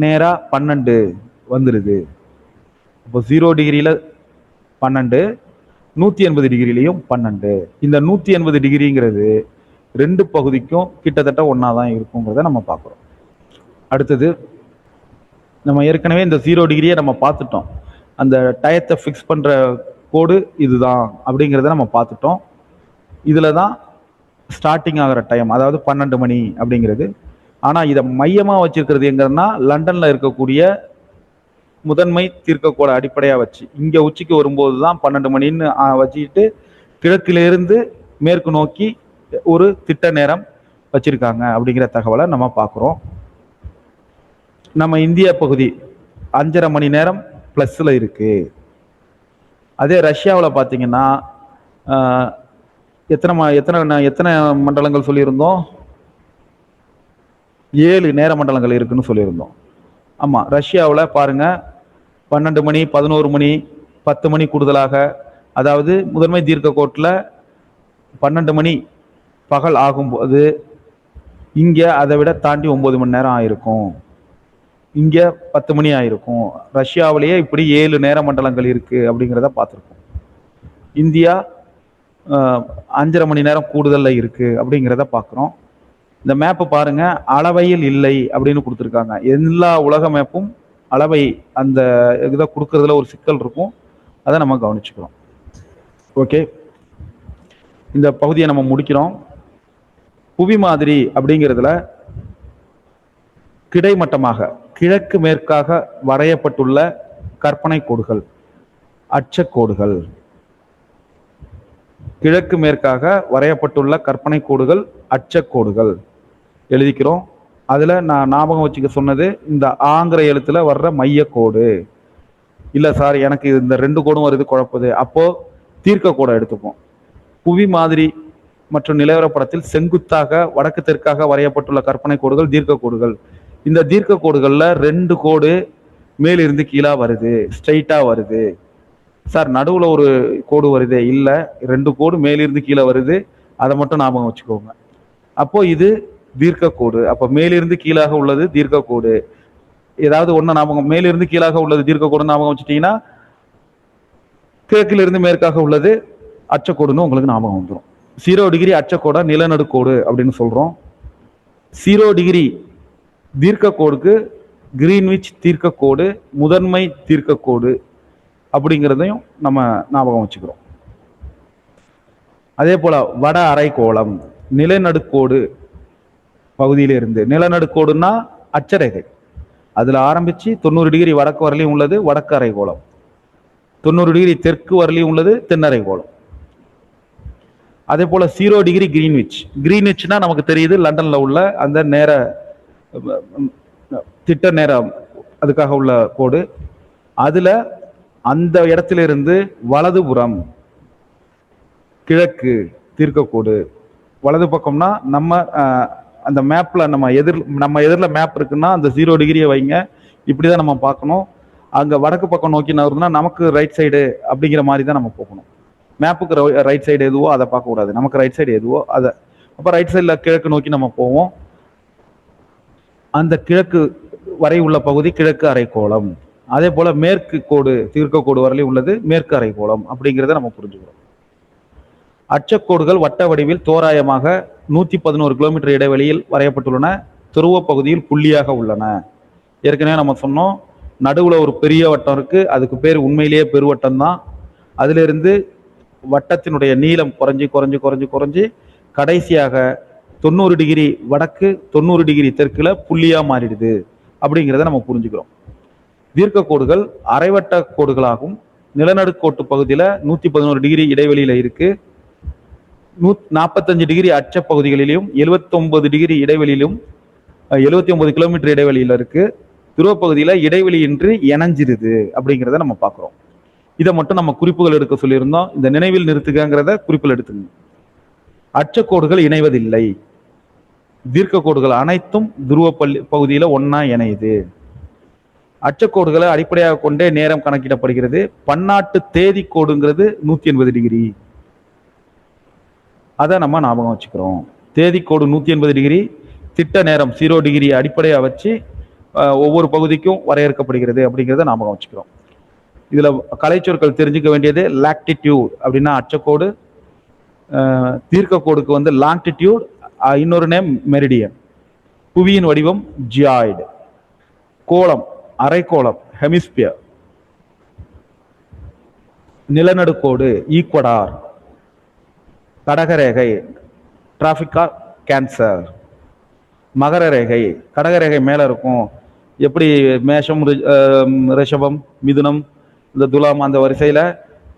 Speaker 1: நேரா 12 வந்துருது. இப்போ 0 டிகிரியில 12, 180 டிகிரிலையும் 12. இந்த 180 டிகிரிங்கிறது 2 பகுதிக்கும் கிட்டத்தட்ட ஒன்னா தான் இருக்குங்கிறத நம்ம பார்க்குறோம். அடுத்தது நம்ம ஏற்கனவே இந்த 0 டிகிரியை நம்ம பார்த்துட்டோம். அந்த டயத்தை ஃபிக்ஸ் பண்ற கோடு இதுதான் அப்படிங்கிறத நம்ம பார்த்துட்டோம். இதுல தான் ஸ்டார்டிங் ஆகிற டைம், அதாவது 12 மணி அப்படிங்கிறது. ஆனால் இதை மையமாக வச்சிருக்கிறது எங்கன்னா லண்டன்ல இருக்கக்கூடிய முதன்மை தீர்க்கக்கோளை அடிப்படையாக வச்சு இங்கே உச்சிக்கு வரும்போது தான் 12 மணின்னு வச்சுக்கிட்டு கிழக்கிலிருந்து மேற்கு நோக்கி ஒரு திட்ட நேரம் வச்சிருக்காங்க அப்படிங்கிற தகவலை நம்ம பார்க்குறோம். நம்ம இந்திய பகுதி 5.5 மணி நேரம் ப்ளஸ்ல இருக்கு. அதே ரஷ்யாவில் பார்த்தீங்கன்னா எத்தனை மண்டலங்கள் சொல்லியிருந்தோம்? 7 நேர மண்டலங்கள் இருக்குன்னு சொல்லியிருந்தோம். ஆமாம், ரஷ்யாவில் பாருங்க 12 மணி, 11 மணி, 10 மணி கூடுதலாக, அதாவது முதன்மை தீர்க்கக்கோட்டில் 12 மணி பகல் ஆகும்போது இங்கே அதை விட தாண்டி 9 மணி நேரம் ஆயிருக்கும். இங்கே 10 மணி ஆயிருக்கும். ரஷ்யாவிலேயே இப்படி 7 நேர மண்டலங்கள் இருக்கு அப்படிங்கிறத பார்த்துருக்கோம். இந்தியா 5.5 மணி நேரம் கூடுதலில் இருக்கு அப்படிங்கிறத பார்க்குறோம். இந்த மேப்பு பாருங்க, அளவையில் இல்லை அப்படின்னு கொடுத்துருக்காங்க. எல்லா உலக மேப்பும் அளவை அந்த இதை கொடுக்கறதுல ஒரு சிக்கல் இருக்கும். அதை நம்ம கவனிச்சுக்கிறோம். ஓகே, இந்த பகுதியை நம்ம முடிக்கிறோம். புவி மாதிரி அப்படிங்கிறதுல கிடைமட்டமாக கிழக்கு மேற்காக வரையப்பட்டுள்ள கற்பனை கோடுகள், அச்சக்கோடுகள். கிழக்கு மேற்காக வரையப்பட்டுள்ள கற்பனை கோடுகள், அச்சக்கோடுகள் எழுதிக்கிறோம். அதுல நான் ஞாபகம் வச்சுக்க சொன்னது இந்த ஆங்கிற எழுத்துல வர்ற மையக்கோடு. இல்ல சார், எனக்கு இந்த 2 கோடும் வருது குழப்பது. அப்போ தீர்க்க கோடை எடுத்துப்போம். புவி மாதிரி மற்றும் நிலவரப்படத்தில் செங்குத்தாக வடக்கு தெற்காக வரையப்பட்டுள்ள கற்பனை கோடுகள் தீர்க்க கோடுகள். இந்த தீர்க்க கோடுகள்ல 2 கோடு மேலிருந்து கீழா வருது, ஸ்ட்ரைட்டா வருது. சார், நடுவுல ஒரு கோடு வருது. இல்ல, 2 கோடு மேலிருந்து கீழே வருது. அதை மட்டும் ஞாபகம் வச்சுக்கோங்க. அப்போ இது தீர்க்க கோடு. அப்ப மேலிருந்து கீழாக உள்ளது தீர்க்க கோடு. ஏதாவது ஒண்ணு ஞாபகம், மேலிருந்து கீழாக உள்ளது தீர்க்க கோடு ஞாபகம் வச்சுட்டீங்கன்னா கிழக்கிலிருந்து மேற்காக உள்ளது அச்சக்கோடுன்னு உங்களுக்கு ஞாபகம் வந்துடும். 0 டிகிரி அச்சக்கோட நிலநடுக்கோடு அப்படின்னு சொல்றோம். 0 டிகிரி தீர்க்க கோடுக்கு கிரீன்விச் தீர்க்க கோடு முதன்மை தீர்க்க கோடு அப்படிங்கிறதையும் நம்ம ஞாபகம் வச்சுக்கிறோம். அதே போல வட அரைக்கோளம் நிலநடுக்கோடு பகுதியிலிருந்து, நிலநடுக்கோடுன்னா அச்சரேகை, அதுல ஆரம்பிச்சு 90 டிகிரி வடக்கு வரலையும் உள்ளது வடக்கு அரைக்கோளம், 90 டிகிரி தெற்கு வரலையும் உள்ளது தென்னரைக்கோளம். அதே போல 0 டிகிரி கிரீன்விச். கிரீன்விச்னா நமக்கு தெரியுது லண்டன்ல உள்ள அந்த நேர திட்ட நேரம், அதுக்காக உள்ள கோடு. அதுல அந்த இடத்திலிருந்து வலதுபுறம் கிழக்கு தீர்க்கக்கோடு. வலது பக்கம்னா நம்ம அந்த மேப்ல நம்ம எதிரில் மேப் இருக்குன்னா அந்த 0 டிகிரியை வைங்க. இப்படிதான் நம்ம பார்க்கணும். அங்க வடக்கு பக்கம் நோக்கி நகருதுன்னா நமக்கு ரைட் சைடு அப்படிங்கிற மாதிரி தான் நம்ம போகணும். மேப்புக்கு ரைட் சைடு எதுவோ அதை பார்க்க கூடாது, நமக்கு ரைட் சைடு எதுவோ அதை. அப்ப ரைட் சைட்ல கிழக்கு நோக்கி நம்ம போவோம். அந்த கிழக்கு வரை உள்ள பகுதி கிழக்கு அரைக்கோளம். அதே போல மேற்கு கோடு தீர்க்க கோடு வரலையும் உள்ளது மேற்கு அரைக்கோளம் அப்படிங்கிறத நம்ம புரிஞ்சுக்கிறோம். அச்சக்கோடுகள் வட்ட வடிவில் தோராயமாக 111 கிலோமீட்டர் இடைவெளியில் வரையப்பட்டுள்ளன. துருவ பகுதியில் புள்ளியாக உள்ளன. ஏற்கனவே நம்ம சொன்னோம், நடுவுல ஒரு பெரிய வட்டம் இருக்கு, அதுக்கு பேர் உண்மையிலேயே பெருவட்டம் தான். அதுல இருந்து வட்டத்தினுடைய நீளம் குறைஞ்சி குறைஞ்சி குறைஞ்சி குறைஞ்சி கடைசியாக 90 டிகிரி வடக்கு 90 டிகிரி தெற்குல புள்ளியா மாறிடுது அப்படிங்கிறத நம்ம புரிஞ்சுக்கிறோம். தீர்க்க கோடுகள் அரைவட்ட கோடுகளாகும். நிலநடுக்கோட்டு பகுதியில் 111 டிகிரி இடைவெளியில இருக்கு. 45 டிகிரி அச்ச பகுதிகளிலும் 79 டிகிரி இடைவெளியிலும் 79 கிலோமீட்டர் இடைவெளியில இருக்கு. துருவ பகுதியில இடைவெளியின்றி இணைஞ்சிருது அப்படிங்கிறத நம்ம பார்க்கிறோம். இதை மட்டும் நம்ம குறிப்புகள் எடுக்க சொல்லியிருந்தோம். இந்த நினைவில் நிறுத்துகிறத குறிப்பில் எடுத்துங்க. அச்சக்கோடுகள் இணைவதில்லை. தீர்க்க கோடுகள் அனைத்தும் துருவ பகுதியில ஒன்னா இணையுது. அச்சக்கோடுகளை அடிப்படையாக கொண்டே நேரம் கணக்கிடப்படுகிறது. பன்னாட்டு தேதி கோடுங்கிறது 180 டிகிரி. அதை நம்ம ஞாபகம் வச்சுக்கிறோம். தேதி கோடு 180 டிகிரி, திட்ட நேரம் 0 டிகிரி அடிப்படையாக வச்சு ஒவ்வொரு பகுதிக்கும் வரையறுக்கப்படுகிறது அப்படிங்கிறத ஞாபகம் வச்சுக்கிறோம். இதுல கலைச்சொற்கள் தெரிஞ்சுக்க வேண்டியது லாக்டிடியூட் அப்படின்னா அச்சக்கோடு, தீர்க்க கோடுக்கு வந்து லாங்கிடியூட், இன்னொரு நேம் மெரிடியன். புவியின் வடிவம் ஜியாய்டு. கோளம் அரைக்கோளம் ஹெமிஸ்பியர். நிலநடுக்கோடு ஈக்வடார். கடகரேகை டிராபிகா கேன்சர். மகர ரேகை கடகரேகை மேல இருக்கும். எப்படி மேஷம் ரிஷபம் மிதுனம் இந்த துலாம் அந்த வரிசையில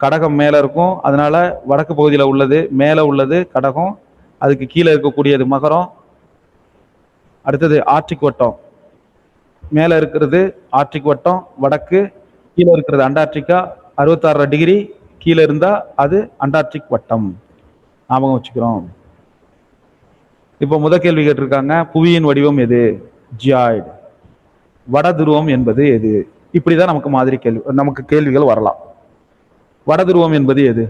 Speaker 1: கடகம் மேல இருக்கும். அதனால வடக்கு பகுதியில் உள்ளது மேல உள்ளது கடகம், அதுக்கு கீழே இருக்கக்கூடியது மகரம். அடுத்தது ஆர்டிக் வட்டம். மேல இருக்கிறது ஆர்டிக் வட்டம் வடக்கு, கீழே இருக்கிறது அண்டார்டிகா 66 டிகிரி கீழே இருந்தா அது அண்டார்டிக் வட்டம். ஞாபகம் வச்சுக்கிறோம். இப்போ முதல் கேள்வி கேட்டிருக்காங்க, புவியின் வடிவம் எது? ஜியாய்டு. வட துருவம் என்பது எது? இப்படிதான் நமக்கு கேள்விகள் வரலாம். வட துருவம் என்பது எது?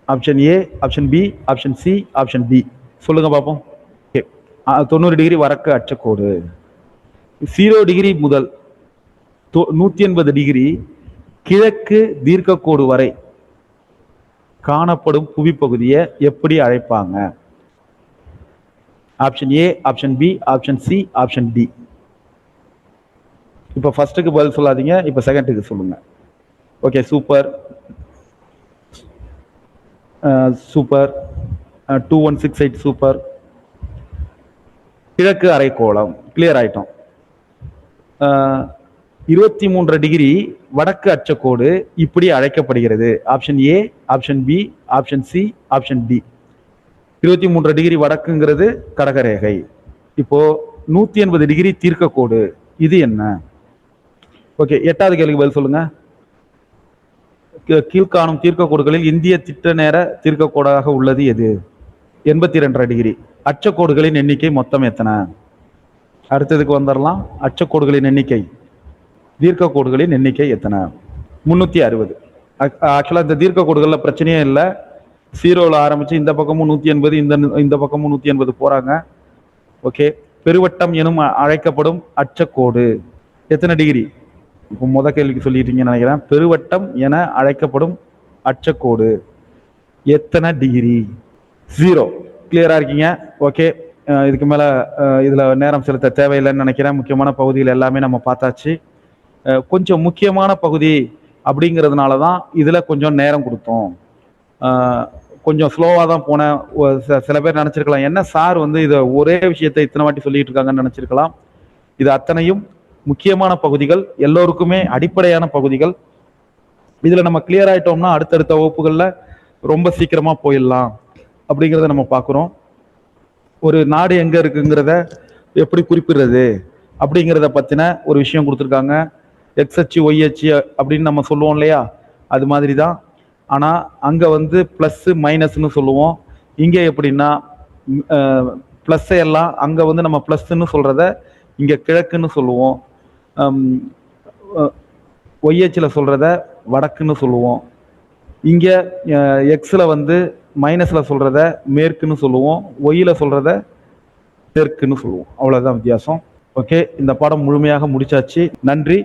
Speaker 1: Option A, option B, option C, option D. சொல்லுங்க பார்ப்போம். 90 டிகிரி வடக்கு அச்சக்கோடு. 0 டிகிரி முதல் 180 டிகிரி கிழக்கு தீர்க்கக்கோடு வரை காணப்படும் புவிப்பகுதியை எப்படி அழைப்பாங்க? Option A, option B, option C, option D. இப்போ ஃபர்ஸ்ட்டுக்கு பதில் சொல்லாதீங்க, இப்போ செகண்டுக்கு சொல்லுங்க. Okay, super super. 2168 சூப்பர். கிழக்கு அரைக்கோளம் கிளியர் ஆயிட்டோம். 23 டிகிரி வடக்கு அச்சக்கோடு இப்படி அழைக்கப்படுகிறது. Option A, option B, option C, option D. 23 degree வடக்குங்கிறது கடகரேகை. இப்போ 180 டிகிரி தீர்க்கக்கோடு இது என்ன? ஓகே, 8வது கேள்விக்கு பதில் சொல்லுங்க. கீழ்காணும் தீர்க்கக்கோடுகளில் இந்திய திட்ட நேர தீர்க்கக்கோடாக உள்ளது எது? 82 டிகிரி. அச்சக்கோடுகளின் எண்ணிக்கை மொத்தம் எத்தனை? அடுத்ததுக்கு வந்துடலாம். அச்சக்கோடுகளின் எண்ணிக்கை, தீர்க்கக்கோடுகளின் எண்ணிக்கை எத்தனை? 360. ஆக்சுவலா இந்த தீர்க்கக்கோடுகள்ல பிரச்சனையே இல்லை. 0ல ஆரம்பிச்சு இந்த பக்கமும் 180, இந்த பக்கமும் 180 போறாங்க. ஓகே, பெருவட்டம் எனும் அழைக்கப்படும் அச்சக்கோடு எத்தனை டிகிரி? இப்போ முத கேள்விக்கு சொல்லிட்டீங்கன்னு நினைக்கிறேன். பெருவட்டம் என அழைக்கப்படும் அச்சக்கோடு எத்தனை டிகிரி? 0. கிளியரா இருக்கீங்க? ஓகே, இதுக்கு மேல இதுல நேரம் செலுத்த தேவையில்லைன்னு நினைக்கிறேன். முக்கியமான பகுதிகள் எல்லாமே நம்ம பார்த்தாச்சு. கொஞ்சம் முக்கியமான பகுதி அப்படிங்கிறதுனால தான் இதுல கொஞ்சம் நேரம் கொடுத்தோம். கொஞ்சம் ஸ்லோவாக தான் போனேன். சில பேர் நினைச்சிருக்கலாம், என்ன சார் வந்து இதை ஒரே விஷயத்தை இத்தனை வாட்டி சொல்லிட்டு இருக்காங்கன்னு நினைச்சிருக்கலாம். இது அத்தனையும் முக்கியமான பகுதிகள், எல்லோருக்குமே அடிப்படையான பகுதிகள். இதுல நம்ம கிளியர் ஆயிட்டோம்னா அடுத்தடுத்த வகுப்புகள்ல ரொம்ப சீக்கிரமா போயிடலாம் அப்படிங்கிறத நம்ம பார்க்குறோம். ஒரு நாடு எங்க இருக்குங்கிறத எப்படி குறிப்பிடுறது அப்படிங்கிறத பத்தின ஒரு விஷயம் கொடுத்துருக்காங்க. எக்ஸ் அச்சு ஒய் அச்சு அப்படின்னு நம்ம சொல்லுவோம் இல்லையா, அது மாதிரி தான். ஆனா அங்க வந்து பிளஸ் மைனஸ்ன்னு சொல்லுவோம். இங்க எப்படின்னா பிளஸ் எல்லாம் அங்க வந்து நம்ம பிளஸ்ன்னு சொல்றத இங்க கிழக்குன்னு சொல்லுவோம். ஒய்ஹெச்சில் சொல்றத வடக்குன்னு சொல்லுவோம். இங்க எக்ஸ்ல வந்து மைனஸ்ல சொல்றத மேற்குன்னு சொல்லுவோம், ஒய்ல சொல்றத தெற்குன்னு சொல்லுவோம். அவ்வளவுதான் வித்தியாசம். ஓகே, இந்த பாடம் முழுமையாக முடிச்சாச்சு. நன்றி.